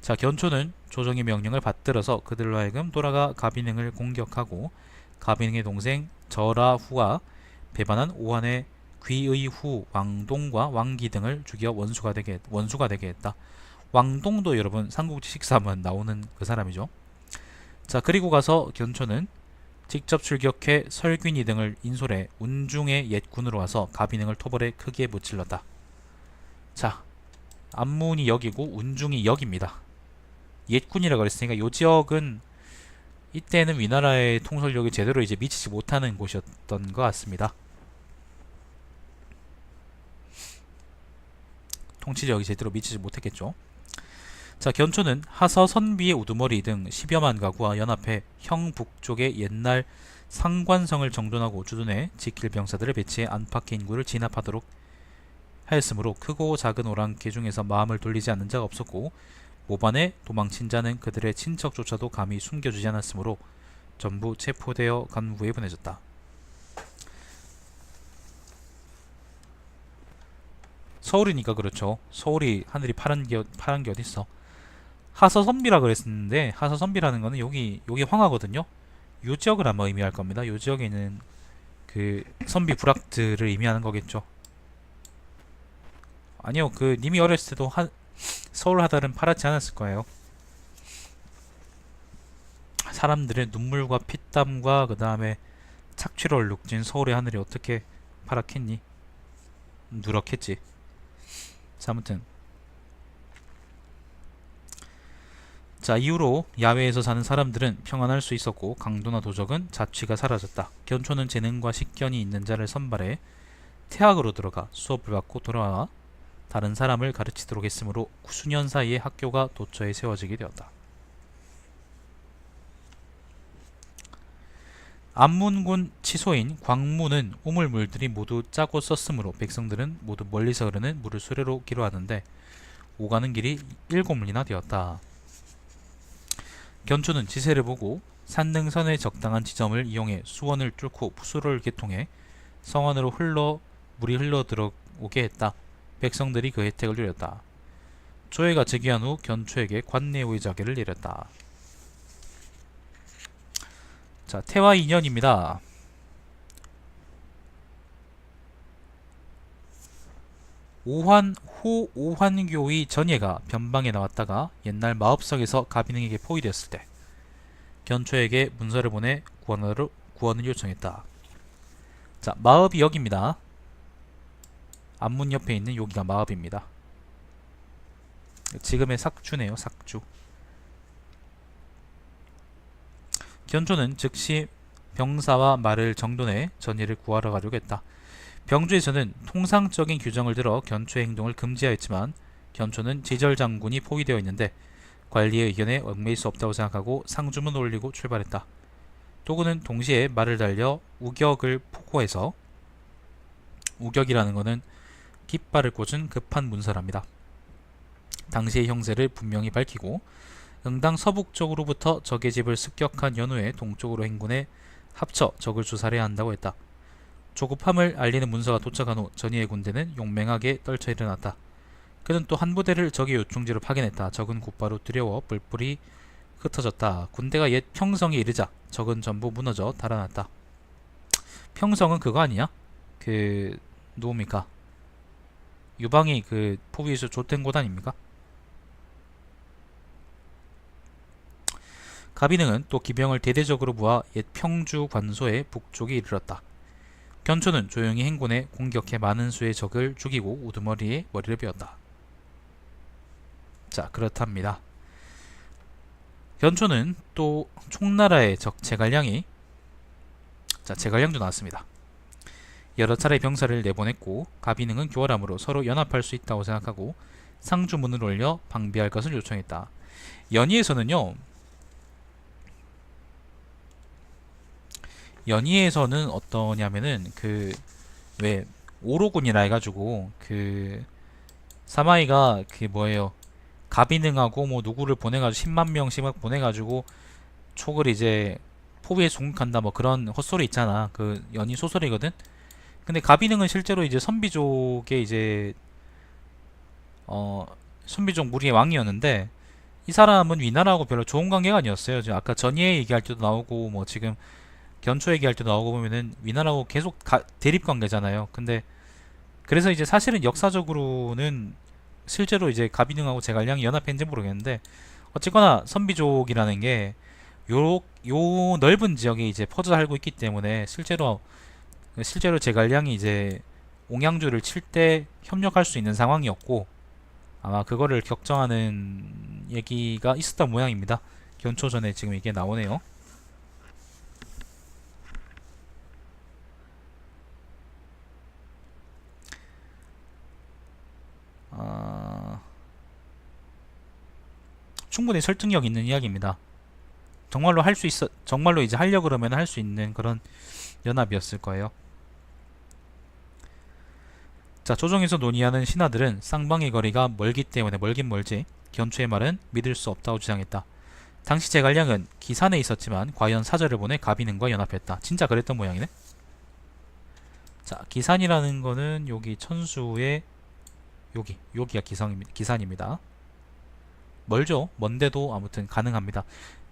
자, 견초는 조정의 명령을 받들어서 그들로 하여금 돌아가 가비능을 공격하고 가비능의 동생 절하후가 배반한 오한의 귀의후, 왕동과 왕기 등을 죽여 원수가 되게 했다. 왕동도 여러분 삼국지 식사하면 나오는 그 사람이죠. 자, 그리고 가서 견초는 직접 출격해 설균이 등을 인솔해 운중의 옛 군으로 와서 가비능을 토벌해 크게 무찔렀다. 자, 안문이 여기고 운중이 여기입니다. 옛군이라 그랬으니까 요 지역은 이때는 위나라의 통솔력이 제대로 이제 미치지 못하는 곳이었던 것 같습니다. 통치력이 제대로 미치지 못했겠죠. 자, 견초는 하서, 선비의 우두머리 등 10여만 가구와 연합해 형북쪽의 옛날 상관성을 정돈하고 주둔해 지킬 병사들을 배치해 안팎의 인구를 진압하도록 하였으므로 크고 작은 오랑캐 중에서 마음을 돌리지 않는 자가 없었고 모반에 도망친 자는 그들의 친척조차도 감히 숨겨주지 않았으므로 전부 체포되어 간부에 보내졌다. 서울이니까 그렇죠. 서울이 하늘이 파란 게 어딨어. 하서선비라 그랬었는데 하서선비라는 거는 여기 황하거든요. 요 지역을 아마 의미할 겁니다. 요 지역에 있는 그 선비 부락들을 의미하는 거겠죠. 아니요, 그 님이 어렸을 때도 서울 하달은 파랗지 않았을 거예요. 사람들의 눈물과 피땀과 그 다음에 착취로 얼룩진 서울의 하늘이 어떻게 파랗겠니? 누렇겠지. 자, 아무튼 자, 이후로 야외에서 사는 사람들은 평안할 수 있었고 강도나 도적은 자취가 사라졌다. 견초는 재능과 식견이 있는 자를 선발해 태학으로 들어가 수업을 받고 돌아와 다른 사람을 가르치도록 했으므로 수년 사이에 학교가 도처에 세워지게 되었다. 안문군 치소인 광무는 우물물들이 모두 짜고 썼으므로 백성들은 모두 멀리서 흐르는 물을 수레로 기로하는데 오가는 길이 7리나 되었다. 견초는 지세를 보고 산능선의 적당한 지점을 이용해 수원을 뚫고 푸수를 개통해 성안으로 물이 흘러 들어오게 했다. 백성들이 그 혜택을 누렸다. 조회가 즉위한 후 견초에게 관내의 자계를 내렸다. 자, 태화 2년입니다. 오환교의 전예가 변방에 나왔다가 옛날 마읍성에서 가비능에게 포위되었을 때 견초에게 문서를 보내 구원을 요청했다. 자, 마읍이 여기입니다. 안문 옆에 있는 여기가 마읍입니다. 지금의 삭주네요. 삭주. 견초는 즉시 병사와 말을 정돈해 전예를 구하러 가려고 했다. 병주에서는 통상적인 규정을 들어 견초의 행동을 금지하였지만 견초는 지절장군이 포위되어 있는데 관리의 의견에 얽매일 수 없다고 생각하고 상주문을 올리고 출발했다. 도구는 동시에 말을 달려 우격을 포고해서, 우격이라는 것은 깃발을 꽂은 급한 문서랍니다. 당시의 형세를 분명히 밝히고 응당 서북쪽으로부터 적의 집을 습격한 연후에 동쪽으로 행군해 합쳐 적을 주살해야 한다고 했다. 조급함을 알리는 문서가 도착한 후 전의의 군대는 용맹하게 떨쳐 일어났다. 그는 또 한 부대를 적의 요충지로 파견했다. 적은 곧바로 두려워 뿔뿔이 흩어졌다. 군대가 옛 평성에 이르자 적은 전부 무너져 달아났다. 평성은 그거 아니냐? 그 누굽니까? 유방이 그 포위에서 좆된 곳 아닙니까? 가비능은 또 기병을 대대적으로 모아 옛 평주 관소의 북쪽에 이르렀다. 견초는 조용히 행군해 공격해 많은 수의 적을 죽이고 우두머리에 머리를 베었다. 자, 그렇답니다. 견초는 또 총나라의 적 제갈량이, 자, 제갈량도 나왔습니다. 여러 차례 병사를 내보냈고 가비능은 교활함으로 서로 연합할 수 있다고 생각하고 상주문을 올려 방비할 것을 요청했다. 연희에서는요, 연희에서는 어떠냐면은 그 왜 오로군이라 해가지고 그 사마이가 그 뭐예요, 가비능하고 뭐 누구를 보내가지고 10만 명씩 막 보내가지고 촉을 이제 포위에 송국한다 뭐 그런 헛소리 있잖아. 그 연희 소설이거든. 근데 가비능은 실제로 이제 선비족의 이제 선비족 무리의 왕이었는데 이 사람은 위나라하고 별로 좋은 관계가 아니었어요. 지금 아까 전예 얘기할 때도 나오고 뭐 지금 견초 얘기할 때도 나오고 보면은 위나라하고 계속 대립 관계잖아요. 근데 그래서 이제 사실은 역사적으로는 실제로 이제 가비능하고 제갈량이 연합했는지 모르겠는데 어쨌거나 선비족이라는 게 요 넓은 지역에 이제 퍼져 살고 있기 때문에 실제로 제갈량이 이제 옹양주를 칠 때 협력할 수 있는 상황이었고, 아마 그거를 격정하는 얘기가 있었던 모양입니다. 견초전에 지금 이게 나오네요. 충분히 설득력 있는 이야기입니다. 정말로 할 수 있어, 정말로 이제 하려 그러면 할 수 있는 그런 연합이었을 거예요. 자, 조정에서 논의하는 신하들은 쌍방의 거리가 멀기 때문에 멀긴 멀지 견초의 말은 믿을 수 없다고 주장했다. 당시 제갈량은 기산에 있었지만 과연 사절을 보내 가비능과 연합했다. 진짜 그랬던 모양이네. 자, 기산이라는 거는 여기 천수의 여기가 기산입니다. 멀죠? 먼데도 아무튼 가능합니다.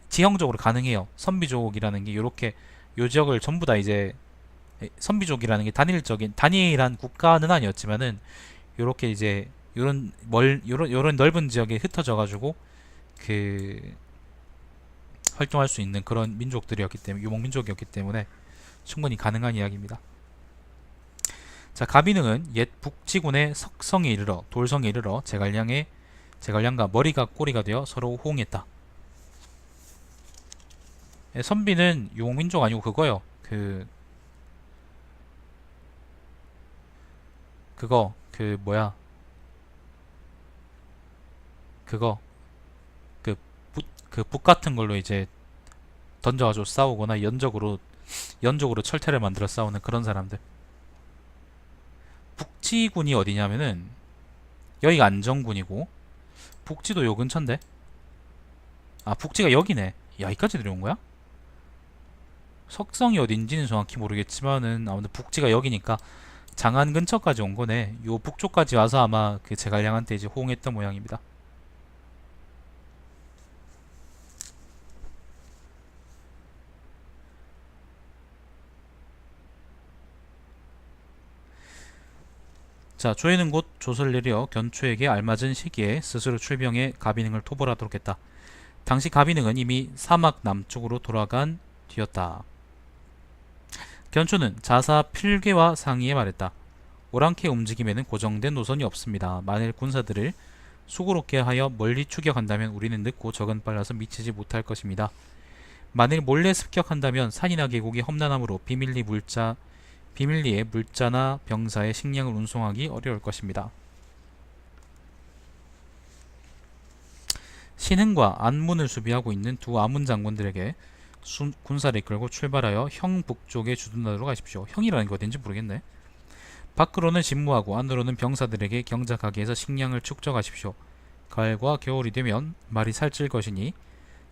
지형적으로 가능해요. 선비족이라는 게 요렇게 요 지역을 전부 다 이제 선비족이라는 게 단일한 국가는 아니었지만은 요렇게 이제 요런 넓은 지역에 흩어져 가지고 그 활동할 수 있는 그런 민족들이었기 때문에 유목민족이었기 때문에 충분히 가능한 이야기입니다. 자, 가비능은 옛 북지군의 석성에 이르러 돌성에 이르러 제갈량과 머리가 꼬리가 되어 서로 호응했다. 선비는 유목민족 아니고 그거요. 그거 뭐야 그거 북 같은 걸로 이제 던져가지고 싸우거나 연적으로 철퇴를 만들어 싸우는 그런 사람들. 북지군이 어디냐면은 여기가 안정군이고 북지도 요 근처인데. 아, 북지가 여기네. 여기까지 들어온 거야? 석성이 어딘지는 정확히 모르겠지만은 아무튼 북지가 여기니까 장안 근처까지 온 거네. 요 북쪽까지 와서 아마 그 제갈량한테 이제 호응했던 모양입니다. 자, 조회는 곧 조서를 내려 견초에게 알맞은 시기에 스스로 출병해 가비능을 토벌하도록 했다. 당시 가비능은 이미 사막 남쪽으로 돌아간 뒤였다. 견초는 자사 필괴와 상의에 말했다. 오랑캐 움직임에는 고정된 노선이 없습니다. 만일 군사들을 수고롭게 하여 멀리 추격한다면 우리는 늦고 적은 빨라서 미치지 못할 것입니다. 만일 몰래 습격한다면 산이나 계곡이 험난함으로 비밀리에 물자나 병사의 식량을 운송하기 어려울 것입니다. 신흥과 안문을 수비하고 있는 두 아문 장군들에게 군사를 이끌고 출발하여 형 북쪽에 주둔하도록 하십시오. 형이라는 게 어딘지 모르겠네. 밖으로는 진무하고 안으로는 병사들에게 경작하게 해서 식량을 축적하십시오. 가을과 겨울이 되면 말이 살찔 것이니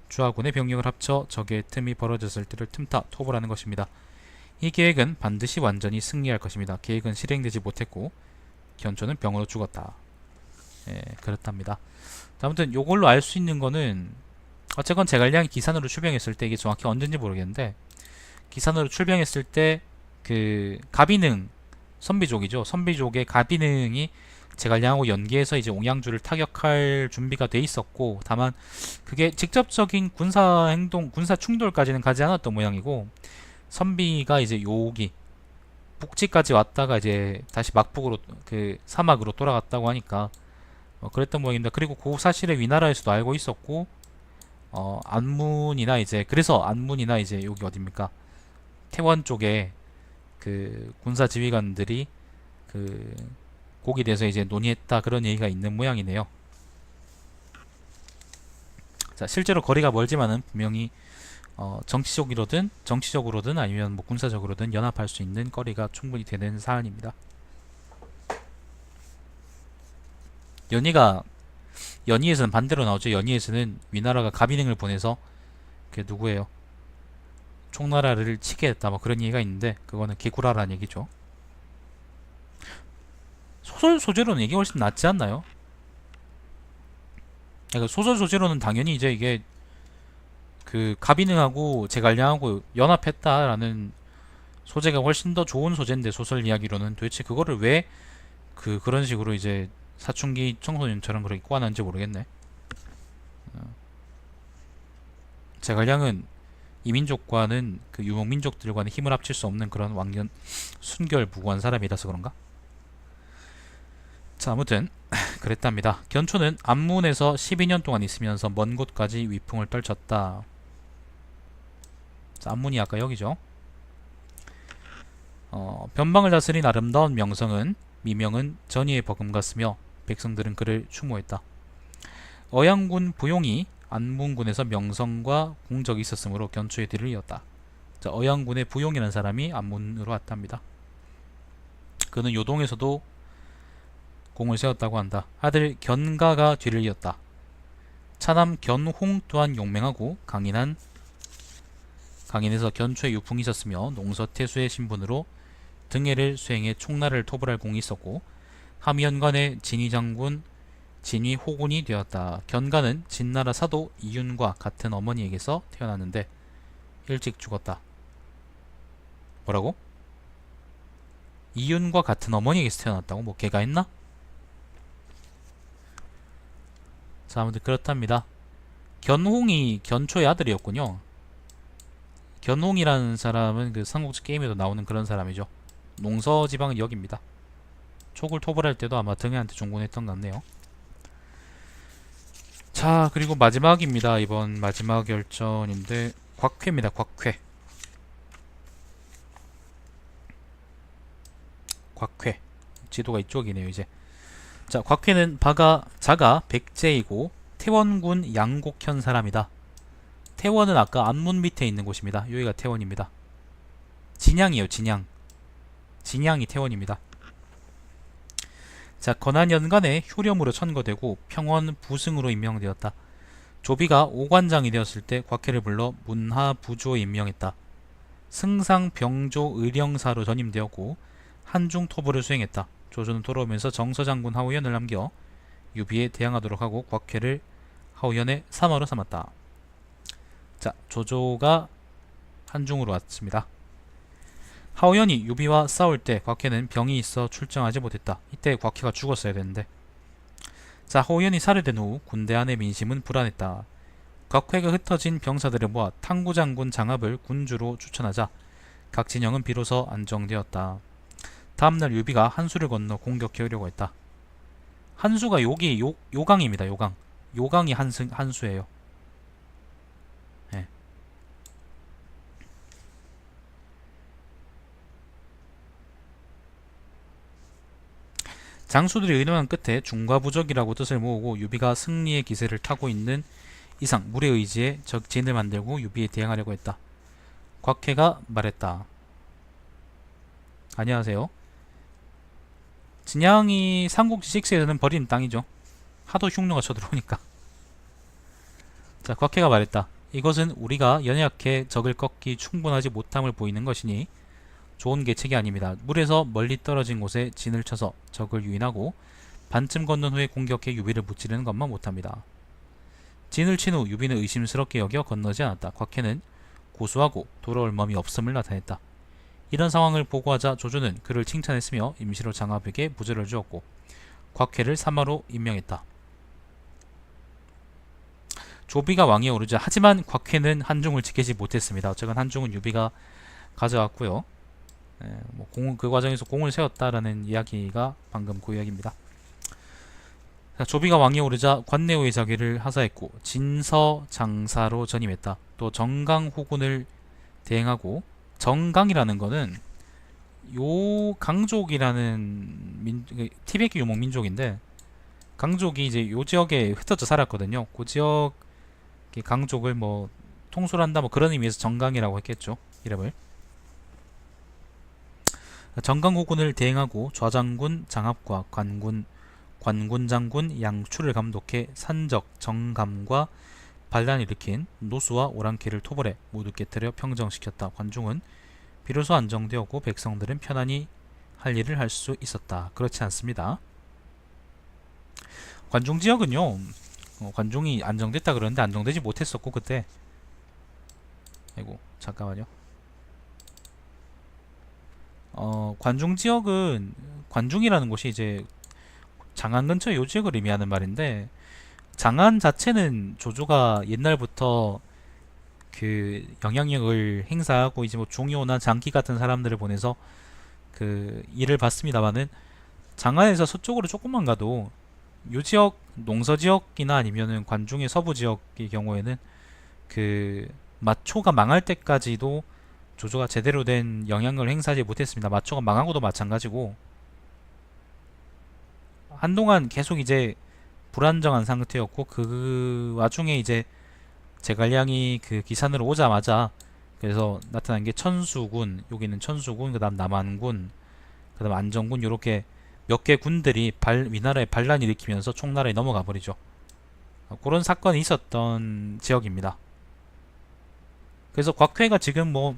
주하군의 병력을 합쳐 적의 틈이 벌어졌을 때를 틈타 토벌하는 것입니다. 이 계획은 반드시 완전히 승리할 것입니다. 계획은 실행되지 못했고 견초는 병으로 죽었다. 예, 그렇답니다. 아무튼 요걸로 알 수 있는 거는 어쨌건 제갈량이 기산으로 출병했을 때 이게 정확히 언제인지 모르겠는데 기산으로 출병했을 때 그 가비능 선비족이죠. 선비족의 가비능이 제갈량하고 연계해서 이제 옹양주를 타격할 준비가 돼 있었고 다만 그게 직접적인 군사 충돌까지는 가지 않았던 모양이고 선비가 이제 여기 북지까지 왔다가 이제 다시 막북으로 그 사막으로 돌아갔다고 하니까 그랬던 모양입니다. 그리고 그 사실을 위나라에서도 알고 있었고 안문이나 이제 여기 어딥니까? 태원 쪽에 그 군사 지휘관들이 그 거기에 대해서 이제 논의했다 그런 얘기가 있는 모양이네요. 자, 실제로 거리가 멀지만은 분명히 정치적으로든 아니면 뭐 군사적으로든 연합할 수 있는 거리가 충분히 되는 사안입니다. 연희에서는 반대로 나오죠. 연희에서는 위나라가 가비능을 보내서 그 누구예요? 총나라를 치게 했다 뭐 그런 얘기가 있는데 그거는 개구라라는 얘기죠. 소설 소재로는 이게 훨씬 낫지 않나요? 그러니까 소설 소재로는 당연히 이제 이게 그 가비능하고 제갈량하고 연합했다라는 소재가 훨씬 더 좋은 소재인데 소설 이야기로는 도대체 그거를 왜 그런 식으로 이제 사춘기 청소년처럼 그렇게 꼬아놨는지 모르겠네. 제갈량은 이민족과는 그 유목민족들과는 힘을 합칠 수 없는 그런 완전 순결 무고한 사람이라서 그런가? 자, 아무튼 그랬답니다. 견초는 안문에서 12년 동안 있으면서 먼 곳까지 위풍을 떨쳤다. 자, 안문이 아까 여기죠. 변방을 다스린 아름다운 미명은 전의에 버금갔으며 백성들은 그를 추모했다. 어양군 부용이 안문군에서 명성과 공적이 있었으므로 견초의 뒤를 이었다. 자, 어양군의 부용이라는 사람이 안문으로 왔답니다. 그는 요동에서도 공을 세웠다고 한다. 아들 견가가 뒤를 이었다. 차남 견홍 또한 용맹하고 강인해서 견초의 유풍이 있었으며 농서태수의 신분으로 등해를 수행해 총나를 토벌할 공이 있었고 함연관의 진위 호군이 되었다. 견가는 진나라 사도 이윤과 같은 어머니에게서 태어났는데 일찍 죽었다. 뭐라고? 이윤과 같은 어머니에게서 태어났다고? 뭐 걔가 했나? 자, 아무튼 그렇답니다. 견홍이 견초의 아들이었군요. 견홍이라는 사람은 그 삼국지 게임에도 나오는 그런 사람이죠. 농서지방은 여기입니다. 촉을 토벌할 때도 아마 등해한테 종군했던 것 같네요. 자, 그리고 마지막입니다. 이번 마지막 열전인데 곽회입니다. 곽회 지도가 이쪽이네요. 이제 자, 곽회는 자가 백제이고 태원군 양곡현 사람이다. 태원은 아까 안문 밑에 있는 곳입니다. 여기가 태원입니다. 진양이에요. 진양이 태원입니다. 자, 건한연간에 효렴으로 천거되고 평원 부승으로 임명되었다. 조비가 오관장이 되었을 때 곽회를 불러 문하부조에 임명했다. 승상 병조 의령사로 전임되었고 한중 토벌을 수행했다. 조조는 돌아오면서 정서장군 하우연을 남겨 유비에 대항하도록 하고 곽회를 하우연의 사마로 삼았다. 자, 조조가 한중으로 왔습니다. 하우연이 유비와 싸울 때 곽회는 병이 있어 출정하지 못했다. 이때 곽회가 죽었어야 되는데. 자, 하우연이 살해된 후 군대 안의 민심은 불안했다. 곽회가 흩어진 병사들을 모아 탕구장군 장압을 군주로 추천하자 각 진영은 비로소 안정되었다. 다음날 유비가 한수를 건너 공격해오려고 했다. 한수가 여기 요강입니다. 요강이 한수예요. 네. 장수들이 의논한 끝에 중과부적이라고 뜻을 모으고 유비가 승리의 기세를 타고 있는 이상 물의 의지에 적진을 만들고 유비에 대항하려고 했다. 곽회가 말했다. 안녕하세요. 진양이 삼국지 6에서는 버린 땅이죠. 하도 흉노가 쳐들어오니까. 자, 곽회가 말했다. 이것은 우리가 연약해 적을 꺾기 충분하지 못함을 보이는 것이니 좋은 계책이 아닙니다. 물에서 멀리 떨어진 곳에 진을 쳐서 적을 유인하고 반쯤 건넌 후에 공격해 유비를 무찌르는 것만 못합니다. 진을 친 후 유비는 의심스럽게 여겨 건너지 않았다. 곽회는 고수하고 돌아올 마음이 없음을 나타냈다. 이런 상황을 보고하자 조조는 그를 칭찬했으며 임시로 장압에게 부제를 주었고 곽회를 사마로 임명했다. 조비가 왕위에 오르자 하지만 곽회는 한중을 지키지 못했습니다. 어쨌건 한중은 유비가 가져왔고요. 그 과정에서 공을 세웠다라는 이야기가 방금 그 이야기입니다. 자, 조비가 왕위에 오르자 관내오의 자기를 하사했고 진서장사로 전임했다. 또 정강후군을 대행하고 정강이라는 거는 요 강족이라는 티베트 유목 민족인데 강족이 이제 요 지역에 흩어져 살았거든요. 그 지역 강족을 뭐 통솔 한다 뭐 그런 의미에서 정강이라고 했겠죠. 이름을. 정강후군을 대행하고 좌장군 장압과 관군장군 양추를 감독해 산적 정감과 반란을 일으킨 노수와 오랑캐를 토벌해 모두 깨뜨려 평정시켰다. 관중은 비로소 안정되었고 백성들은 편안히 할 일을 할 수 있었다. 그렇지 않습니다. 관중 지역은요, 관중이 안정됐다 그러는데 안정되지 못했었고 그때. 아이고 잠깐만요. 관중 지역은 관중이라는 곳이 이제 장안 근처 요 지역을 의미하는 말인데 장안 자체는 조조가 옛날부터 그 영향력을 행사하고 이제 뭐 종효나 장기 같은 사람들을 보내서 그 일을 받습니다만은 장안에서 서쪽으로 조금만 가도 요 지역 농서 지역이나 아니면은 관중의 서부 지역의 경우에는 그 마초가 망할 때까지도 조조가 제대로 된 영향을 행사하지 못했습니다. 마초가 망하고도 마찬가지고 한동안 계속 이제 불안정한 상태였고 그 와중에 이제 제갈량이 그 기산으로 오자마자 그래서 나타난 게 천수군, 여기는 천수군, 그다음 남한군, 그다음 안정군 요렇게 몇 개 군들이 위나라에 반란을 일으키면서 총나라에 넘어가 버리죠. 그런 사건이 있었던 지역입니다. 그래서 곽회가 지금 뭐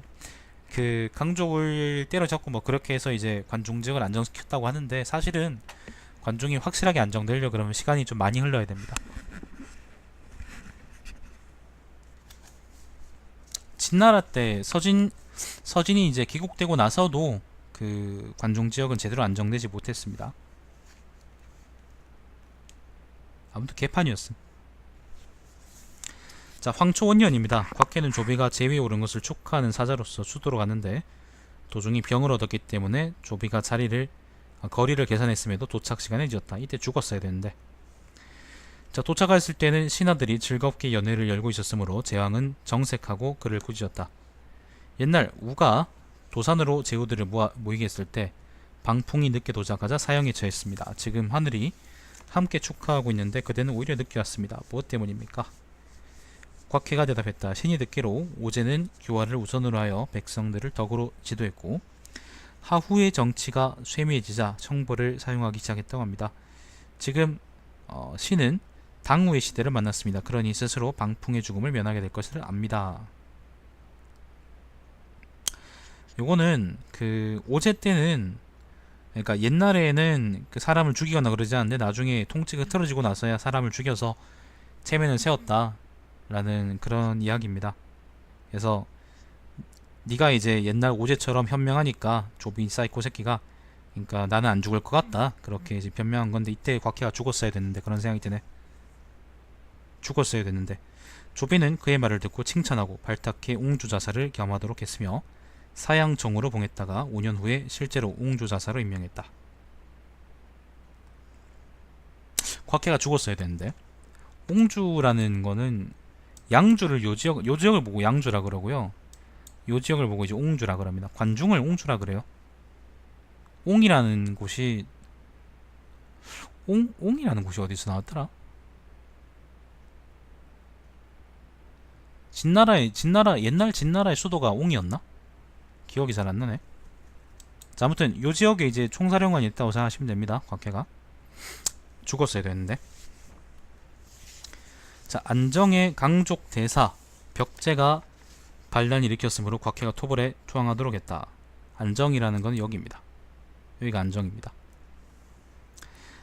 그 강족을 때려잡고 뭐 그렇게 해서 이제 관중 지역을 안정시켰다고 하는데 사실은 관중이 확실하게 안정되려 그러면 시간이 좀 많이 흘러야 됩니다. 진나라 때 서진이 이제 귀국되고 나서도 그 관중 지역은 제대로 안정되지 못했습니다. 아무튼 개판이었음. 자, 황초원년입니다. 곽해는 조비가 제위에 오른 것을 축하하는 사자로서 수도로 갔는데 도중에 병을 얻었기 때문에 조비가 거리를 계산했음에도 도착 시간에 늦었다. 이때 죽었어야 되는데. 자, 도착했을 때는 신하들이 즐겁게 연회를 열고 있었으므로 제왕은 정색하고 그를 꾸짖었다. 옛날 우가 도산으로 제후들을 모이게 했을 때 방풍이 늦게 도착하자 사형에 처했습니다. 지금 하늘이 함께 축하하고 있는데 그대는 오히려 늦게 왔습니다. 무엇 때문입니까? 곽해가 대답했다. 신이 듣기로 오제는 교화를 우선으로 하여 백성들을 덕으로 지도했고 하후의 정치가 쇠미해지자 청벌을 사용하기 시작했다고 합니다. 지금 신은 당후의 시대를 만났습니다. 그러니 스스로 방풍의 죽음을 면하게 될 것을 압니다. 요거는 그 오제 때는 그러니까 옛날에는 그 사람을 죽이거나 그러지 않는데 나중에 통치가 틀어지고 나서야 사람을 죽여서 체면을 세웠다 라는 그런 이야기입니다. 그래서 네가 이제 옛날 오제처럼 현명하니까 조비 사이코 새끼가 그러니까 나는 안 죽을 것 같다 그렇게 이제 변명한 건데 이때 곽해가 죽었어야 됐는데 그런 생각이 드네. 죽었어야 됐는데 조비는 그의 말을 듣고 칭찬하고 발탁해 옹주자사를 겸하도록 했으며 사양정으로 봉했다가 5년 후에 실제로 옹주자사로 임명했다. 곽해가 죽었어야 되는데 옹주라는 거는 양주를 요 지역을 보고 양주라 그러고요. 요 지역을 보고 이제 옹주라 그럽니다. 관중을 옹주라 그래요. 옹이라는 곳이 옹이라는 곳이 어디서 나왔더라? 옛날 진나라의 수도가 옹이었나? 기억이 잘 안 나네. 자, 아무튼 요 지역에 이제 총사령관이 있다고 생각하시면 됩니다. 곽해가 죽었어야 되는데. 자, 안정의 강족 대사 벽제가 반란을 일으켰으므로 곽해가 토벌에 투항하도록 했다. 안정이라는 건 여기입니다. 여기가 안정입니다.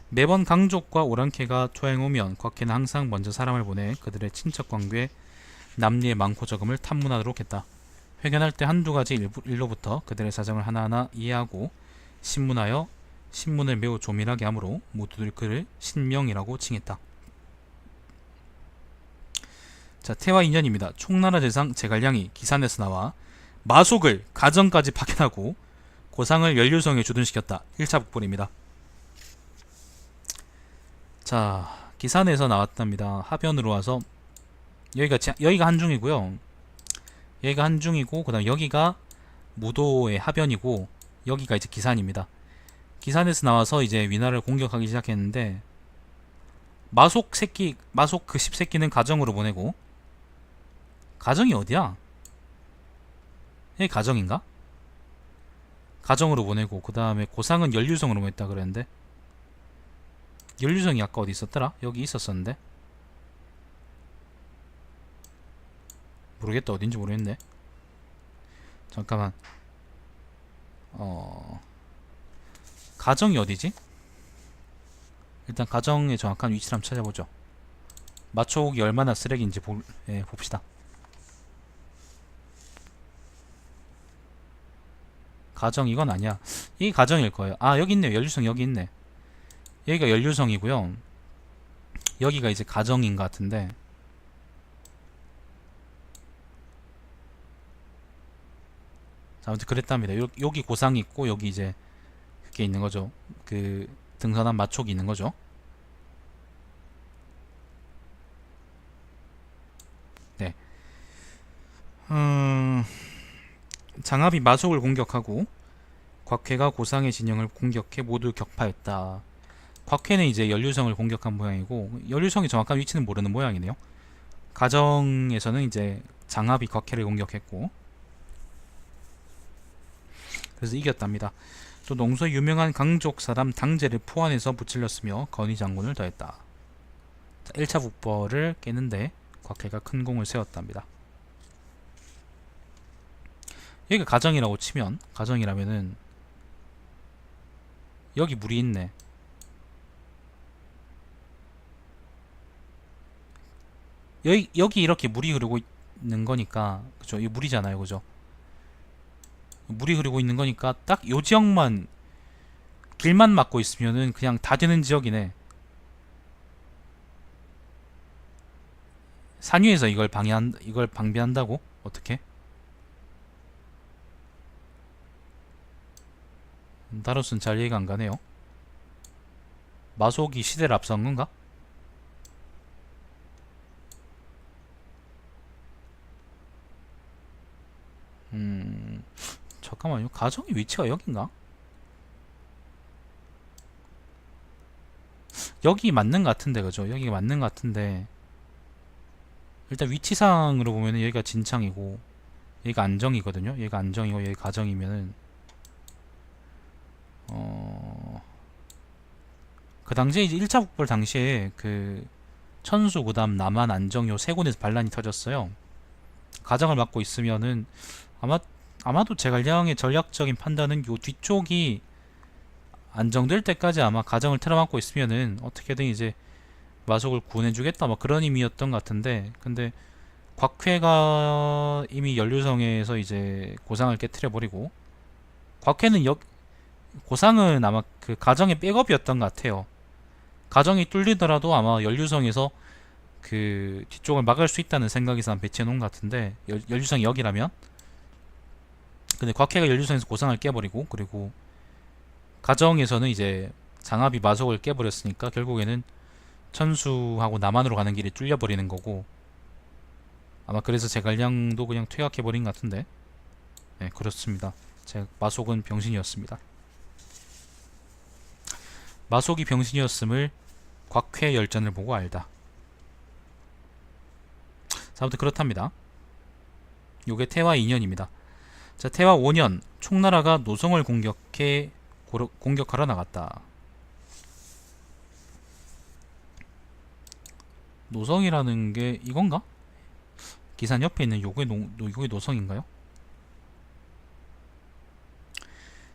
매번 강족과 오랑캐가 투항오면 곽해는 항상 먼저 사람을 보내 그들의 친척 관계 남리의 많고 적음을 탐문하도록 했다. 회견할 때 한두 가지 일로부터 그들의 사정을 하나하나 이해하고 신문하여 신문을 매우 조밀하게 하므로 모두들 그를 신명이라고 칭했다. 자, 태화 2년입니다. 총나라 재상 제갈량이 기산에서 나와 마속을 가정까지 파견하고 고상을 연류성에 주둔시켰다. 1차 북벌입니다. 자, 기산에서 나왔답니다. 하변으로 와서 여기가 한중이고요. 여기가 한중이고 그다음 여기가 무도의 하변이고 여기가 이제 기산입니다. 기산에서 나와서 이제 위나라를 공격하기 시작했는데 마속 그 10새끼는 가정으로 보내고 가정이 어디야? 여기 가정인가? 가정으로 보내고 그 다음에 고상은 연류성으로 보냈다 그랬는데 연류성이 아까 어디 있었더라? 여기 있었었는데 모르겠다. 어딘지 모르겠네. 잠깐만. 가정이 어디지? 일단 가정의 정확한 위치를 한번 찾아보죠. 마초옥이 얼마나 쓰레기인지 봅시다. 가정 이건 아니야. 이게 가정일 거예요. 아, 여기 있네요. 연류성 여기 있네. 여기가 연류성이고요. 여기가 이제 가정인 것 같은데 자, 아무튼 그랬답니다. 여기 고상이 있고 여기 이제 그게 있는 거죠. 그 등선한 마촉이 있는 거죠. 네. 장합이 마속을 공격하고 곽회가 고상의 진영을 공격해 모두 격파했다. 곽회는 이제 연류성을 공격한 모양이고 연류성의 정확한 위치는 모르는 모양이네요. 가정에서는 이제 장합이 곽회를 공격했고 그래서 이겼답니다. 또 농서의 유명한 강족 사람 당제를 포안해서 무찔렀으며 건의 장군을 더했다. 1차 북벌을 깨는데 곽회가 큰 공을 세웠답니다. 여기가 가정이라고 치면 가정이라면은 여기 물이 있네. 여기 이렇게 물이 흐르고 있는 거니까 그죠? 이 물이잖아요, 그죠? 물이 흐르고 있는 거니까 딱 요 지역만 길만 막고 있으면은 그냥 다 되는 지역이네. 산 위에서 이걸 방비한다고? 어떻게? 다로스는 잘 이해가 안 가네요. 마속이 시대를 앞선 건가? 잠깐만요. 가정의 위치가 여긴가? 여기 맞는 것 같은데, 그죠? 여기가 맞는 것 같은데 일단 위치상으로 보면은 여기가 진창이고 여기가 안정이거든요. 여기가 안정이고 여기 가정이면은 그 당시에 이제 1차 북벌 당시에 그 천수 그다음 남한 안정 요 세 군데서 반란이 터졌어요. 가정을 맡고 있으면은 아마도 제갈량의 전략적인 판단은 요 뒤쪽이 안정될 때까지 아마 가정을 틀어막고 있으면은 어떻게든 이제 마속을 구원해주겠다 막 그런 의미였던 것 같은데 근데 곽회가 이미 연류성에서 이제 고상을 깨트려 버리고 곽회는 고상은 아마 그 가정의 백업이었던 것 같아요. 가정이 뚫리더라도 아마 연류성에서 그 뒤쪽을 막을 수 있다는 생각에서 배치해 놓은 것 같은데 연류성이 여기라면 근데 곽회가 연류성에서 고상을 깨버리고 그리고 가정에서는 이제 장합이 마속을 깨버렸으니까 결국에는 천수하고 남한으로 가는 길이 뚫려버리는 거고 아마 그래서 제갈량도 그냥 퇴각해버린 것 같은데 네 그렇습니다. 제 마속은 병신이었습니다. 마속이 병신이었음을 곽회 열전을 보고 알다. 자, 아무튼 그렇답니다. 요게 태화 2년입니다. 자, 태화 5년 총나라가 노성을 공격하러 나갔다. 노성이라는 게 이건가? 기산 옆에 있는 요게 노성인가요?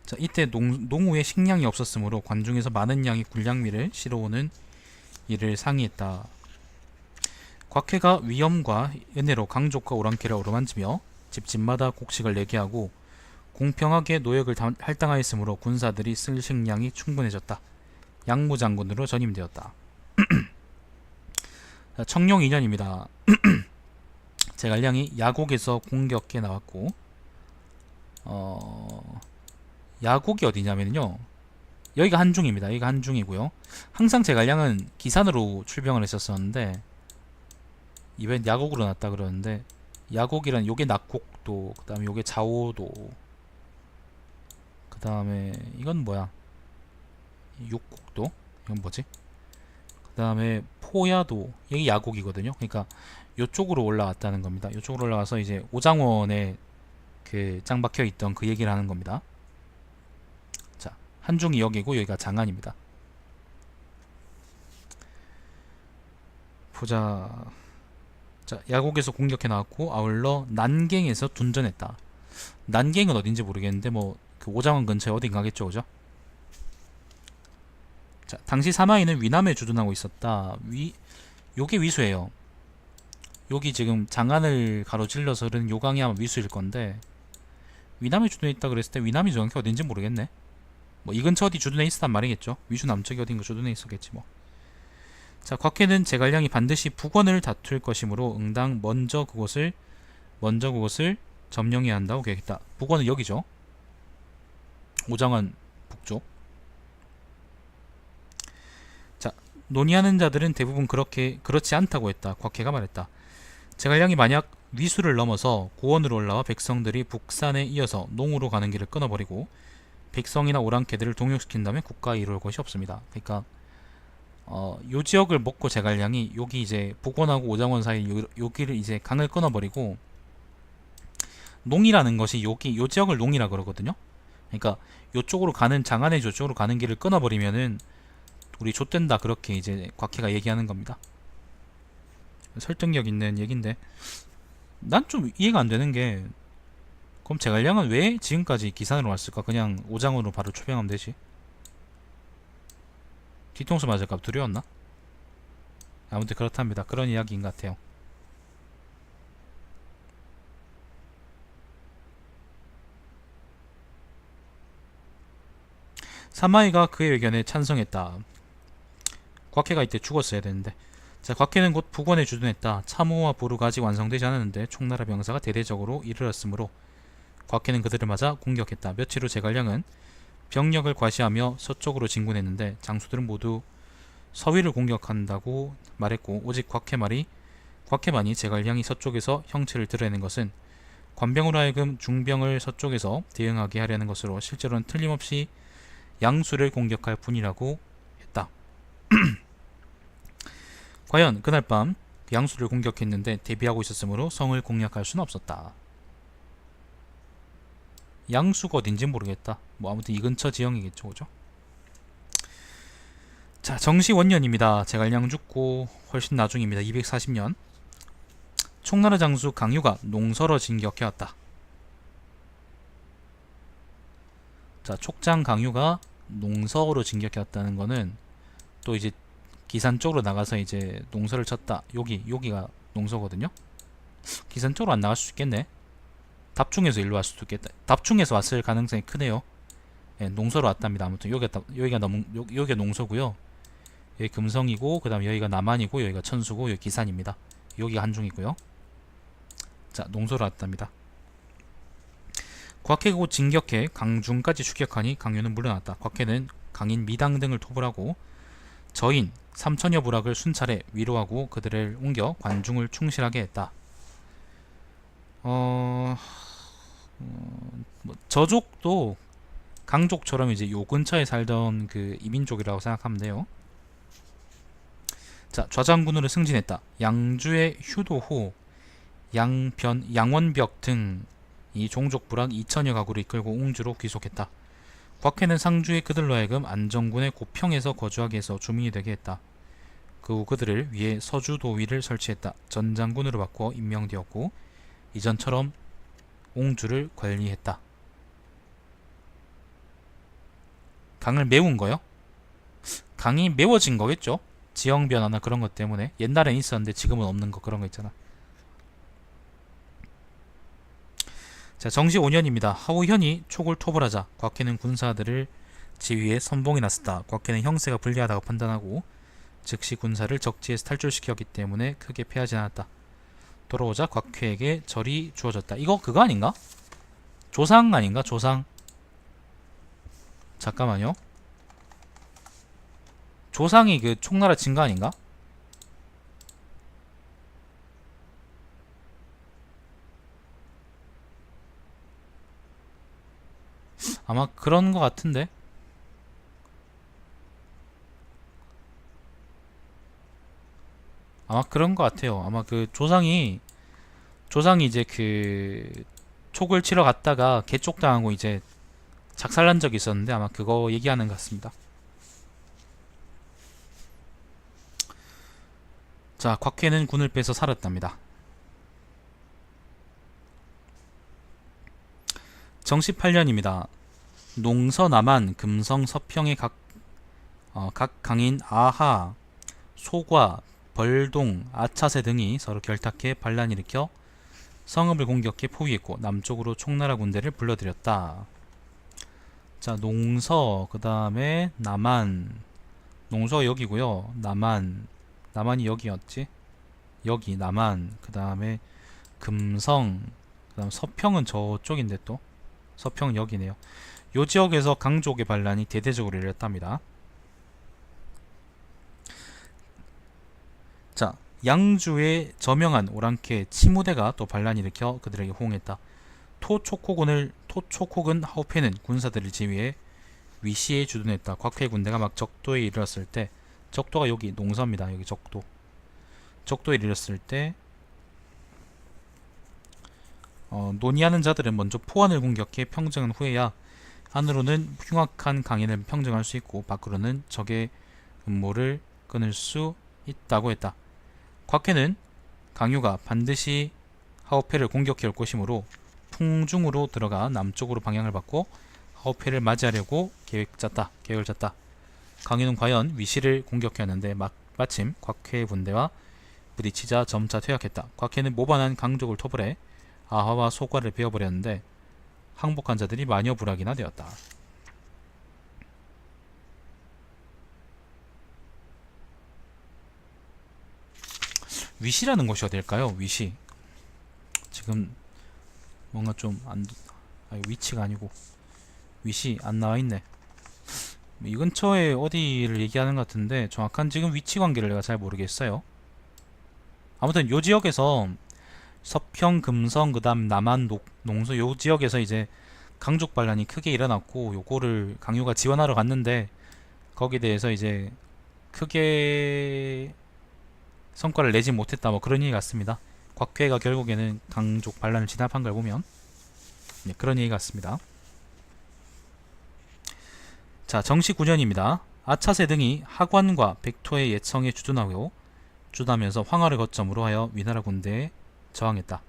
자, 이때 농우에 식량이 없었으므로 관중에서 많은 양의 군량미를 실어오는 일을 상의했다. 곽회가 위엄과 은혜로 강족과 오랑캐를 어루만지며 집집마다 곡식을 내게 하고 공평하게 노역을 할당하였으므로 군사들이 쓸 식량이 충분해졌다. 양무장군으로 전임되었다. 청룡 2년입니다. 제갈량이 야곡에서 공격해 나왔고 야곡이 어디냐면요 여기가 한중입니다. 여기가 한중이고요. 항상 제갈량은 기산으로 출병을 했었었는데 이번엔 야곡으로 났다 그러는데 야곡이란 요게 낙곡도 그 다음에 요게 자오도 그 다음에 이건 뭐야 육곡도 이건 뭐지 그 다음에 포야도 여기 야곡이거든요. 그러니까 요쪽으로 올라왔다는 겁니다. 요쪽으로 올라가서 이제 오장원에 그 짱 박혀 있던 그 얘기를 하는 겁니다. 자, 한중이 여기고 여기가 장안입니다. 보자. 자, 야곡에서 공격해 나왔고 아울러 난갱에서 둔전했다. 난갱은 어딘지 모르겠는데 뭐 그 오장원 근처에 어딘가 겠죠, 그죠? 자, 당시 사마이는 위남에 주둔하고 있었다. 요게 위수예요. 여기 지금 장안을 가로질러서 흐르는 요강이 아마 위수일 건데 위남에 주둔해 있다 그랬을 때 위남이 정확히 어딘지 모르겠네. 뭐 이 근처 어디 주둔해 있었단 말이겠죠. 위수 남쪽이 어딘가 주둔해 있었겠지 뭐. 자, 곽회는 제갈량이 반드시 북원을 다툴 것이므로 응당 먼저 그곳을 점령해야 한다고 계획했다. 북원은 여기죠. 오장원 북쪽. 자, 논의하는 자들은 대부분 그렇지 않다고 했다. 곽회가 말했다. 제갈량이 만약 위수를 넘어서 고원으로 올라와 백성들이 북산에 이어서 농으로 가는 길을 끊어버리고 백성이나 오랑캐들을 동요시킨다면 국가에 이룰 것이 없습니다. 그러니까 요 지역을 먹고 제갈량이 여기 이제 북원하고 오장원 사이 요 길을 이제 강을 끊어버리고 농이라는 것이 여기 요 지역을 농이라 그러거든요. 그러니까 요쪽으로 가는 장안의 저쪽으로 가는 길을 끊어버리면은 우리 좆된다 그렇게 이제 곽해가 얘기하는 겁니다. 설득력 있는 얘긴데 난 좀 이해가 안 되는 게 그럼 제갈량은 왜 지금까지 기산으로 왔을까? 그냥 오장으로 바로 초병하면 되지. 뒤통수 맞을까 두려웠나? 아무튼 그렇답니다. 그런 이야기인 것 같아요. 사마이가 그의 의견에 찬성했다. 곽해가 이때 죽었어야 되는데. 자, 곽해는 곧 북원에 주둔했다. 참호와 보루가 아직 완성되지 않았는데 총나라 병사가 대대적으로 이르렀으므로 곽해는 그들을 맞아 공격했다. 며칠 후 제갈량은 병력을 과시하며 서쪽으로 진군했는데 장수들은 모두 서위를 공격한다고 말했고 오직 곽해만이 제갈량이 서쪽에서 형체를 드러내는 것은 관병으로 하여금 중병을 서쪽에서 대응하게 하려는 것으로 실제로는 틀림없이 양수를 공격할 뿐이라고 했다. 과연 그날 밤 양수를 공격했는데 대비하고 있었으므로 성을 공략할 수는 없었다. 양수가 어딘지 모르겠다. 뭐 아무튼 이 근처 지형이겠죠, 그죠? 자, 정시원년입니다. 제갈량 죽고 훨씬 나중입니다. 240년. 총나라 장수 강유가 농서로 진격해왔다. 자, 촉장 강유가 농서로 진격해왔다는 거는 또 이제 기산 쪽으로 나가서 이제 농서를 쳤다. 여기가 농서거든요. 기산 쪽으로 안 나갈 수 있겠네. 답중에서 일로 왔을 수도 있겠다. 답중에서 왔을 가능성이 크네요. 예, 농서로 왔답니다. 아무튼 여기가 농서고요. 여기 금성이고 그 다음에 여기가 남한이고 여기가 천수고 여기 기산입니다. 여기가 한중이고요. 자, 농서로 왔답니다. 곽해가 곧 진격해 강중까지 추격하니 강유는 물러났다. 곽해는 강인 미당 등을 토벌하고 저인 3천여 부락을 순찰해 위로하고 그들을 옮겨 관중을 충실하게 했다. 뭐 저족도 강족처럼 이제 요 근처에 살던 그 이민족이라고 생각하면 돼요. 자, 좌장군으로 승진했다. 양주의 휴도호, 양원벽 등 이 종족 부락 2천여 가구를 이끌고 옹주로 귀속했다. 곽해는 상주의 그들로 하여금 안정군의 고평에서 거주하게 해서 주민이 되게 했다. 그 후 그들을 위해 서주도위를 설치했다. 전장군으로 바꿔 임명되었고 이전처럼 옹주를 관리했다. 강을 메운 거요? 강이 메워진 거겠죠? 지형 변화나 그런 것 때문에. 옛날엔 있었는데 지금은 없는 거 그런 거 있잖아. 자, 정시 5년입니다. 하우현이 촉을 토벌하자 곽해는 군사들을 지휘해 선봉에 나섰다. 곽해는 형세가 불리하다고 판단하고 즉시 군사를 적지에서 탈출시켰기 때문에 크게 패하지 않았다. 돌아오자 곽해에게 절이 주어졌다. 이거 그거 아닌가? 조상 아닌가? 조상. 잠깐만요. 조상이 그 총나라 친 거 아닌가? 아마 그런 거 같은데. 아마 그런 거 같아요. 아마 그 조상이 이제 그 촉을 치러 갔다가 개쪽당하고 이제 작살난 적이 있었는데 아마 그거 얘기하는 것 같습니다. 자, 곽해는 군을 빼서 살았답니다. 정시 8년입니다. 농서 남한 금성 서평의 각 강인 아하, 소과, 벌동, 아차세 등이 서로 결탁해 반란 일으켜 성읍을 공격해 포위했고 남쪽으로 총나라 군대를 불러들였다. 자, 농서 그 다음에 남한. 농서가 여기고요. 남한이 여기였지. 여기 남한. 그 다음에 금성. 그 다음 서평은 저쪽인데 또 서평은 여기네요. 요 지역에서 강족의 반란이 대대적으로 일어났답니다. 자, 양주에 저명한 오랑캐 치무대가 또 반란을 일으켜 그들에게 호응했다. 토초콕은 하오페는 군사들을 지휘해 위시에 주둔했다. 곽회 군대가 막 적도에 이르렀을 때, 적도가 여기 농서입니다. 여기 적도에 이르렀을 때 논의하는 자들은 먼저 포안을 공격해 평정한 후에야 안으로는 흉악한 강인을 평정할 수 있고 밖으로는 적의 음모를 끊을 수 있다고 했다. 곽회는 강유가 반드시 하오페를 공격해 올 것이므로 풍중으로 들어가 남쪽으로 방향을 바꿔 하오페를 맞이하려고 계획을 짰다. 강유는 과연 위시를 공격하였는데 마침 곽회의 군대와 부딪히자 점차 퇴각했다. 곽회는 모반한 강족을 토벌해 아하와 소과를 베어버렸는데 항복한 자들이 마녀 부락이나 되었다. 위시라는 곳이 어딜까요? 위시. 지금 뭔가 좀 위치가 아니고 위시 안 나와있네. 이 근처에 어디를 얘기하는 것 같은데 정확한 지금 위치 관계를 내가 잘 모르겠어요. 아무튼 요 지역에서 서평, 금성, 그 다음 남한, 농서 요 지역에서 이제 강족 반란이 크게 일어났고 요거를 강요가 지원하러 갔는데 거기에 대해서 이제 크게 성과를 내지 못했다, 뭐 그런 얘기 같습니다. 곽회가 결국에는 강족 반란을 진압한 걸 보면 그런 얘기 같습니다. 자, 정시 9년입니다. 아차세 등이 하관과 백토의 예청에 주둔하면서 황하를 거점으로 하여 위나라 군대에 저항했다.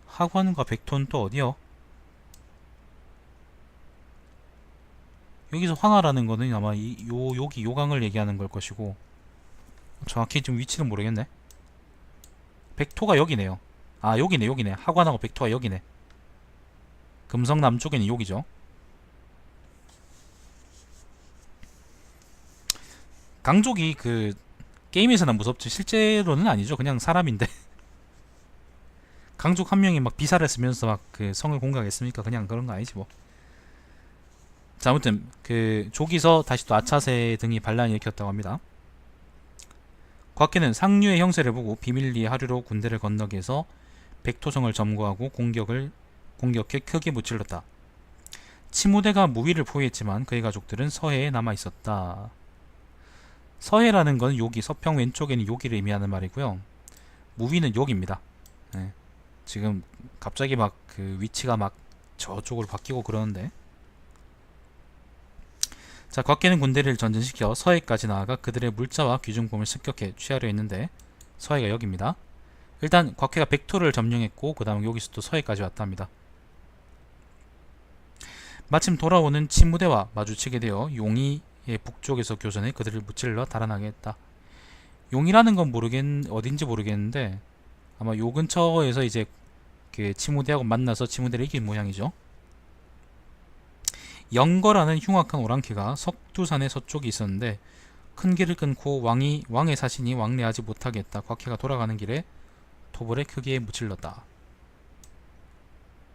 하관과 백토는 또 어디요? 여기서 황하라는 거는 아마 여기 요강을 얘기하는 걸 것이고 정확히 좀 위치는 모르겠네. 백토가 여기네요. 아, 여기네. 하관하고 백토가 여기네. 금성 남쪽에는 여기죠. 강족이 그 게임에서는 무섭지 실제로는 아니죠. 그냥 사람인데 강족 한 명이 막 비사를 쓰면서 막 그 성을 공격했습니까? 그냥 그런 거 아니지 뭐. 자, 아무튼 그 조기서 다시 또 아차세 등이 반란을 일으켰다고 합니다. 곽회는 상류의 형세를 보고 비밀리에 하류로 군대를 건너게 해서 백토성을 점거하고 공격해 크게 무찔렀다. 치무대가 무위를 포위했지만 그의 가족들은 서해에 남아 있었다. 서해라는 건 여기 서평 왼쪽에는 여기를 의미하는 말이고요. 무위는 여기입니다. 네. 지금 갑자기 막 그 위치가 막 저쪽으로 바뀌고 그러는데, 자, 곽회는 군대를 전진시켜 서해까지 나아가 그들의 물자와 귀중품을 습격해 취하려 했는데 서해가 여기입니다. 일단 곽회가 백토를 점령했고 그 다음 여기서 또 서해까지 왔답니다. 마침 돌아오는 치무대와 마주치게 되어 용의의 북쪽에서 교전해 그들을 무찔러 달아나게 했다. 용이라는 건 어딘지 모르겠는데 아마 요 근처에서 이제 그 치무대하고 만나서 치무대를 이긴 모양이죠. 영거라는 흉악한 오랑캐가 석두산의 서쪽에 있었는데 큰 길을 끊고 왕의 사신이 왕래하지 못하게 했다. 곽회가 돌아가는 길에 토벌에 크게 무찔렀다.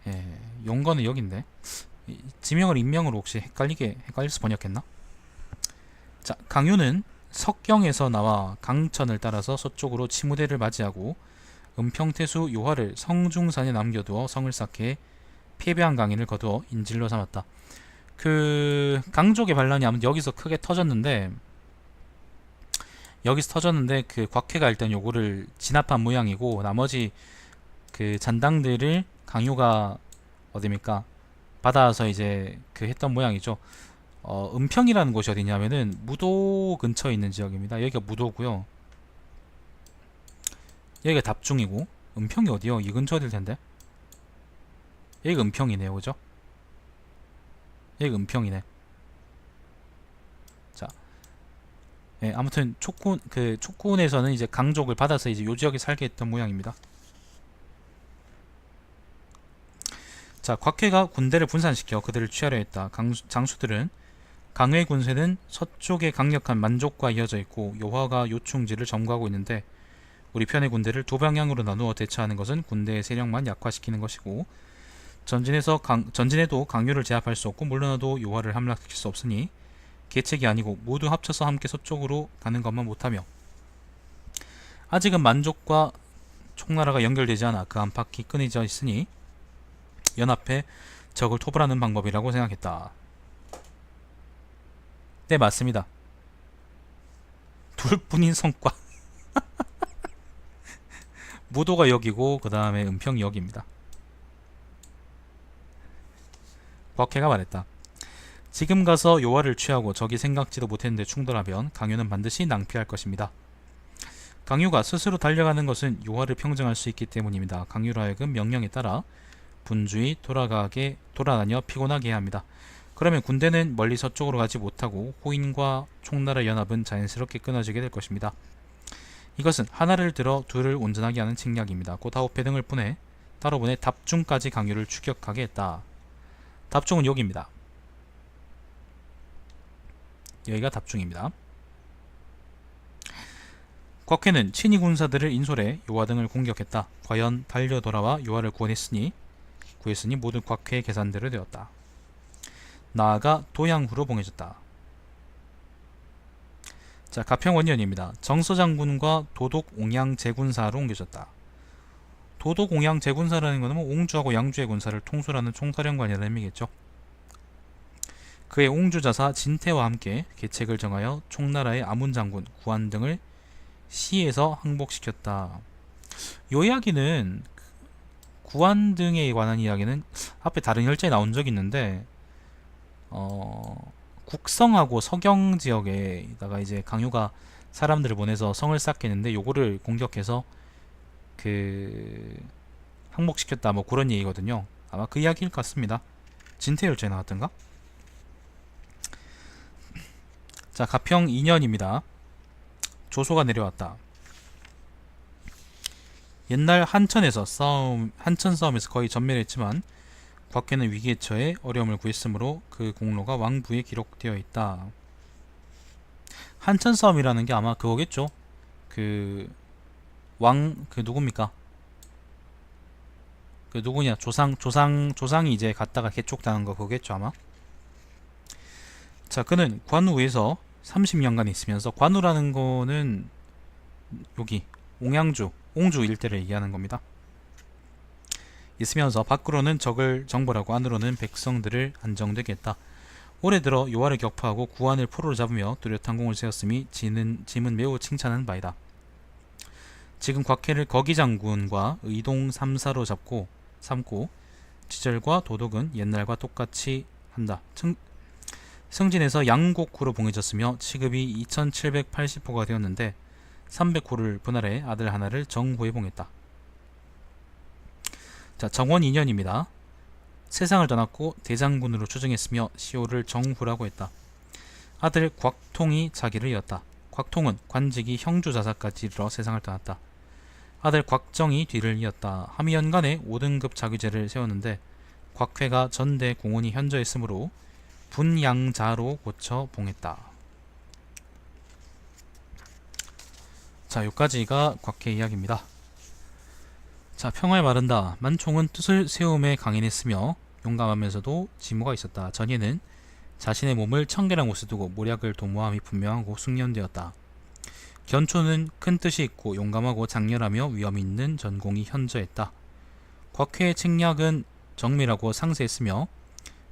예, 영거는 여긴데 지명을 인명으로 혹시 헷갈려서 번역했나? 자, 강유는 석경에서 나와 강천을 따라서 서쪽으로 치무대를 맞이하고 은평태수 요하를 성중산에 남겨두어 성을 쌓게 패배한 강인을 거두어 인질로 삼았다. 그 강족의 반란이 아무튼 여기서 크게 터졌는데 그 곽회가 일단 요거를 진압한 모양이고 나머지 그 잔당들을 강유가 어디입니까? 받아서 이제 그 했던 모양이죠. 은평이라는 곳이 어디냐면은 무도 근처에 있는 지역입니다. 여기가 무도고요. 여기가 답중이고 은평이 어디요? 이 근처 어딜 텐데. 여기가 은평이네요, 그죠? 여기가 은평이네. 자, 예, 아무튼 촉군에서는 이제 강족을 받아서 이제 요 지역에 살게 했던 모양입니다. 자, 곽회가 군대를 분산시켜 그들을 취하려 했다. 장수들은 강의 군세는 서쪽에 강력한 만족과 이어져 있고 요하가 요충지를 점거하고 있는데 우리 편의 군대를 두 방향으로 나누어 대처하는 것은 군대의 세력만 약화시키는 것이고 전진해도 강유를 제압할 수 없고 물러나도 요하를 함락시킬 수 없으니 계책이 아니고 모두 합쳐서 함께 서쪽으로 가는 것만 못하며 아직은 만족과 총나라가 연결되지 않아 그 안팎이 끊어져 있으니 연합해 적을 토벌하는 방법이라고 생각했다. 네, 맞습니다. 둘뿐인 성과. 무도가 여기고 그 다음에 은평이 여기입니다. 곽해가 말했다. 지금 가서 요하를 취하고 적이 생각지도 못했는데 충돌하면 강유는 반드시 낭피할 것입니다. 강유가 스스로 달려가는 것은 요하를 평정할 수 있기 때문입니다. 강유로 하여금 명령에 따라 분주히 돌아다녀 피곤하게 해야 합니다. 그러면 군대는 멀리 서쪽으로 가지 못하고 호인과 총나라 연합은 자연스럽게 끊어지게 될 것입니다. 이것은 하나를 들어 둘을 온전하게 하는 책략입니다. 곧 하오페 등을 따로 보내 답중까지 강유를 추격하게 했다. 답중은 여기입니다. 여기가 답중입니다. 곽회는 친위 군사들을 인솔해 요하 등을 공격했다. 과연 달려 돌아와 요하를 구했으니 모든 곽회의 계산대로 되었다. 나아가 도양후로 봉해졌다. 자, 가평원년입니다. 정서장군과 도독-옹양 제군사로 옮겨졌다. 도독-옹양 제군사라는 것은 옹주하고 양주의 군사를 통솔하는 총사령관이라는 의미겠죠. 그의 옹주자사 진태와 함께 계책을 정하여 총나라의 아문장군, 구한 등을 시에서 항복시켰다. 요 이야기는 구한 등에 관한 이야기는 앞에 다른 혈자에 나온 적이 있는데 국성하고 서경 지역에다가 이제 강유가 사람들을 보내서 성을 쌓겠는데 요거를 공격해서 항복시켰다 뭐 그런 얘기거든요. 아마 그 이야기일 것 같습니다. 진태열차에 나왔던가? 자, 가평 2년입니다. 조소가 내려왔다. 옛날 한천 싸움에서 거의 전멸했지만 곽회는 위기에 처해 어려움을 구했으므로 그 공로가 왕부에 기록되어 있다. 한천 싸움이라는 게 아마 그거겠죠. 누굽니까? 누구냐? 조상이 이제 갔다가 개쪽당한 거 그거겠죠 아마. 자, 그는 관우에서 30년간 있으면서, 관우라는 거는 여기 옹주 일대를 얘기하는 겁니다. 있으면서 밖으로는 적을 정벌하고 안으로는 백성들을 안정되게 했다. 올해 들어 요하를 격파하고 구한을 포로로 잡으며 뚜렷한 공을 세웠음이 짐은 매우 칭찬하는 바이다. 지금 곽해를 거기장군과 의동 3사로 삼고 지절과 도독은 옛날과 똑같이 한다. 승진에서 양곡구로 봉해졌으며 취급이 2780호가 되었는데 300호를 분할해 아들 하나를 정후에 봉했다. 자, 정원 2년입니다. 세상을 떠났고 대장군으로 추정했으며 시호를 정후라고 했다. 아들 곽통이 자기를 이었다. 곽통은 관직이 형주자사까지 이르러 세상을 떠났다. 아들 곽정이 뒤를 이었다. 함의연간에 5등급 자규제를 세웠는데 곽회가 전대 공원이 현저했으므로 분양자로 고쳐 봉했다. 자, 여기까지가 곽회 이야기입니다. 자, 평화에 마른다. 만총은 뜻을 세움에 강인했으며 용감하면서도 지모가 있었다. 전예는 자신의 몸을 청결한 곳에 두고 모략을 도모함이 분명하고 숙련되었다. 견초는 큰 뜻이 있고 용감하고 장렬하며 위험이 있는 전공이 현저했다. 곽회의 책략은 정밀하고 상세했으며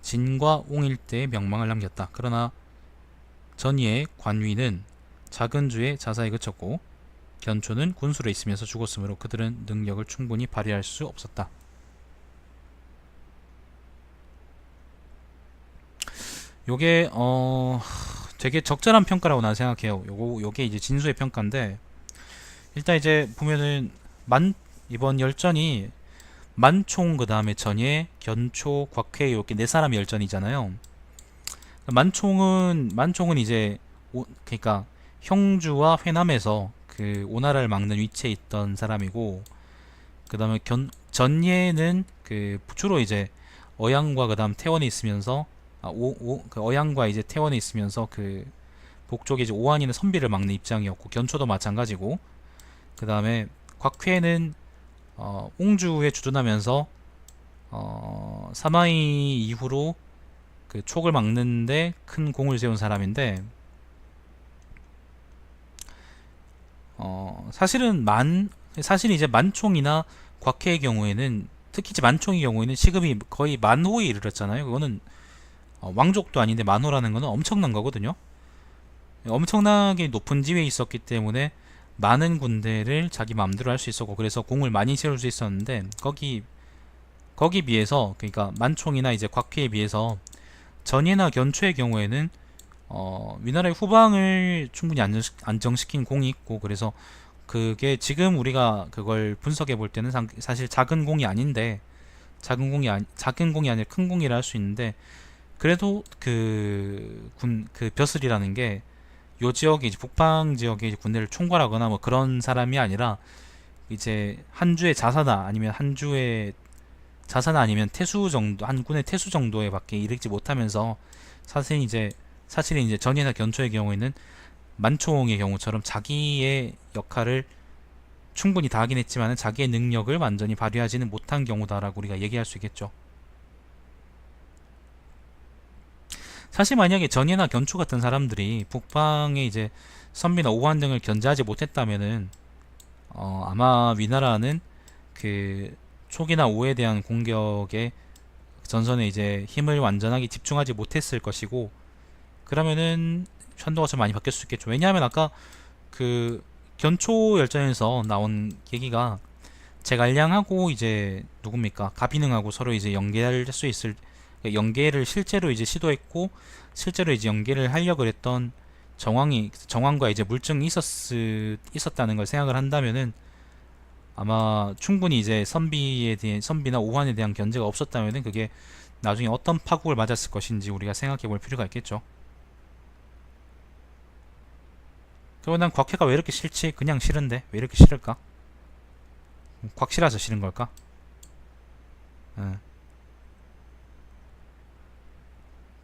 진과 옹일대의 명망을 남겼다. 그러나 전예의 관위는 작은 주의 자사에 그쳤고 견초는 군술에 있으면서 죽었으므로 그들은 능력을 충분히 발휘할 수 없었다. 요게 되게 적절한 평가라고 난 생각해요. 요게 이제 진수의 평가인데, 일단 이제 보면은 이번 열전이 만총 그 다음에 전예, 견초, 곽회 이렇게 네 사람의 열전이잖아요. 만총은 이제 그러니까 형주와 회남에서 그 오나라를 막는 위치에 있던 사람이고, 그 다음에 전예는 주로 이제 어양과 그 다음 태원에 있으면서 그 어양과 이제 태원에 있으면서 그 북쪽에 이제 오한이나 선비를 막는 입장이었고, 견초도 마찬가지고, 그 다음에 곽회는 옹주에 주둔하면서 사마이 이후로 그 촉을 막는데 큰 공을 세운 사람인데, 사실 이제 만총이나 곽해의 경우에는, 특히 이제 만총의 경우에는 시급이 거의 만호에 이르렀잖아요. 그거는 왕족도 아닌데 만호라는 거는 엄청난 거거든요. 엄청나게 높은 지위에 있었기 때문에 많은 군대를 자기 마음대로 할 수 있었고, 그래서 공을 많이 세울 수 있었는데, 거기 비해서, 그러니까 만총이나 이제 곽해에 비해서 전예나 견초의 경우에는 위나라의 후방을 충분히 안정시킨 공이 있고, 그래서 그게 지금 우리가 그걸 분석해 볼 때는 사실 작은 공이 아닌데, 작은 공이 아니라 큰 공이라 할 수 있는데, 그래도 그 벼슬이라는 게 요 지역에 이제 북방 지역의 군대를 총괄하거나 뭐 그런 사람이 아니라, 이제 한 주의 자사나 아니면 태수 정도, 한 군의 태수 정도에 밖에 이르지 못하면서, 사실 이제 전이나 견초의 경우에는 만총의 경우처럼 자기의 역할을 충분히 다하긴 했지만 자기의 능력을 완전히 발휘하지는 못한 경우다라고 우리가 얘기할 수 있겠죠. 사실 만약에 전예나 견초 같은 사람들이 북방의 이제 선비나 오한 등을 견제하지 못했다면은 아마 위나라는 그 촉이나 오에 대한 공격에 전선에 이제 힘을 완전하게 집중하지 못했을 것이고, 그러면은 현도가 좀 많이 바뀔 수 있겠죠. 왜냐하면 아까 그 견초 열전에서 나온 얘기가, 제갈량하고 이제 누굽니까, 가비능하고 서로 이제 연계할 수 있을, 연계를 실제로 이제 시도했고 실제로 이제 연계를 하려고 했던 정황과 이제 물증이 있었다는 걸 생각을 한다면은, 아마 충분히 이제 선비나 오한에 대한 견제가 없었다면은 그게 나중에 어떤 파국을 맞았을 것인지 우리가 생각해 볼 필요가 있겠죠. 그리고 난 곽해가 왜 이렇게 싫지? 그냥 싫은데 왜 이렇게 싫을까? 곽실라서 싫은 걸까? 예.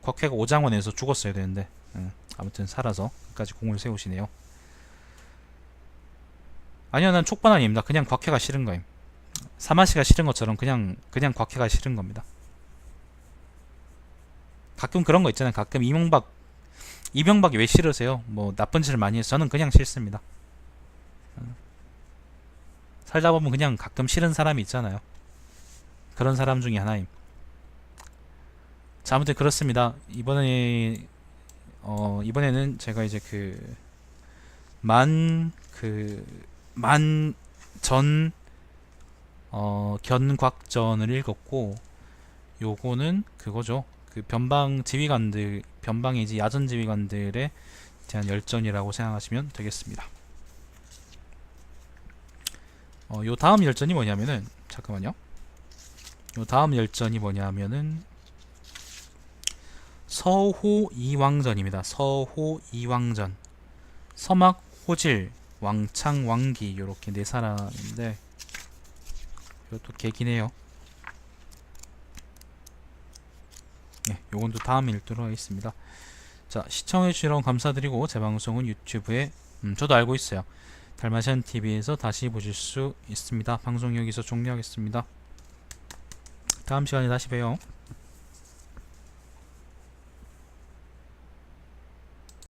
곽해가 오장원에서 죽었어야 되는데, 아무튼 살아서 끝까지 공을 세우시네요. 아니요, 난 촉반 아닙니다. 그냥 곽해가 싫은 거임. 사마시가 싫은 것처럼 그냥 곽해가 싫은 겁니다. 가끔 그런 거 있잖아요. 가끔 이명박이 왜 싫으세요? 뭐 나쁜 짓을 많이 해서. 저는 그냥 싫습니다. 살다 보면 그냥 가끔 싫은 사람이 있잖아요. 그런 사람 중에 하나임. 자, 아무튼 그렇습니다. 이번에는 제가 이제 만 견곽전을 읽었고, 요거는 그거죠. 그 변방의 이제 야전 지휘관들에 대한 열전이라고 생각하시면 되겠습니다. 요 다음 열전이 뭐냐면은, 잠깐만요. 요 다음 열전이 뭐냐면은 서호 이왕전입니다. 서호 이왕전. 서막, 호질, 왕창, 왕기, 요렇게 네 사람인데, 이것도 개기네요. 네, 요건 또 다음 읽도록 하겠습니다. 자, 시청해주시러 감사드리고, 제 방송은 유튜브에 저도 알고 있어요, 달마시안TV에서 다시 보실 수 있습니다. 방송 여기서 종료하겠습니다. 다음 시간에 다시 봬요.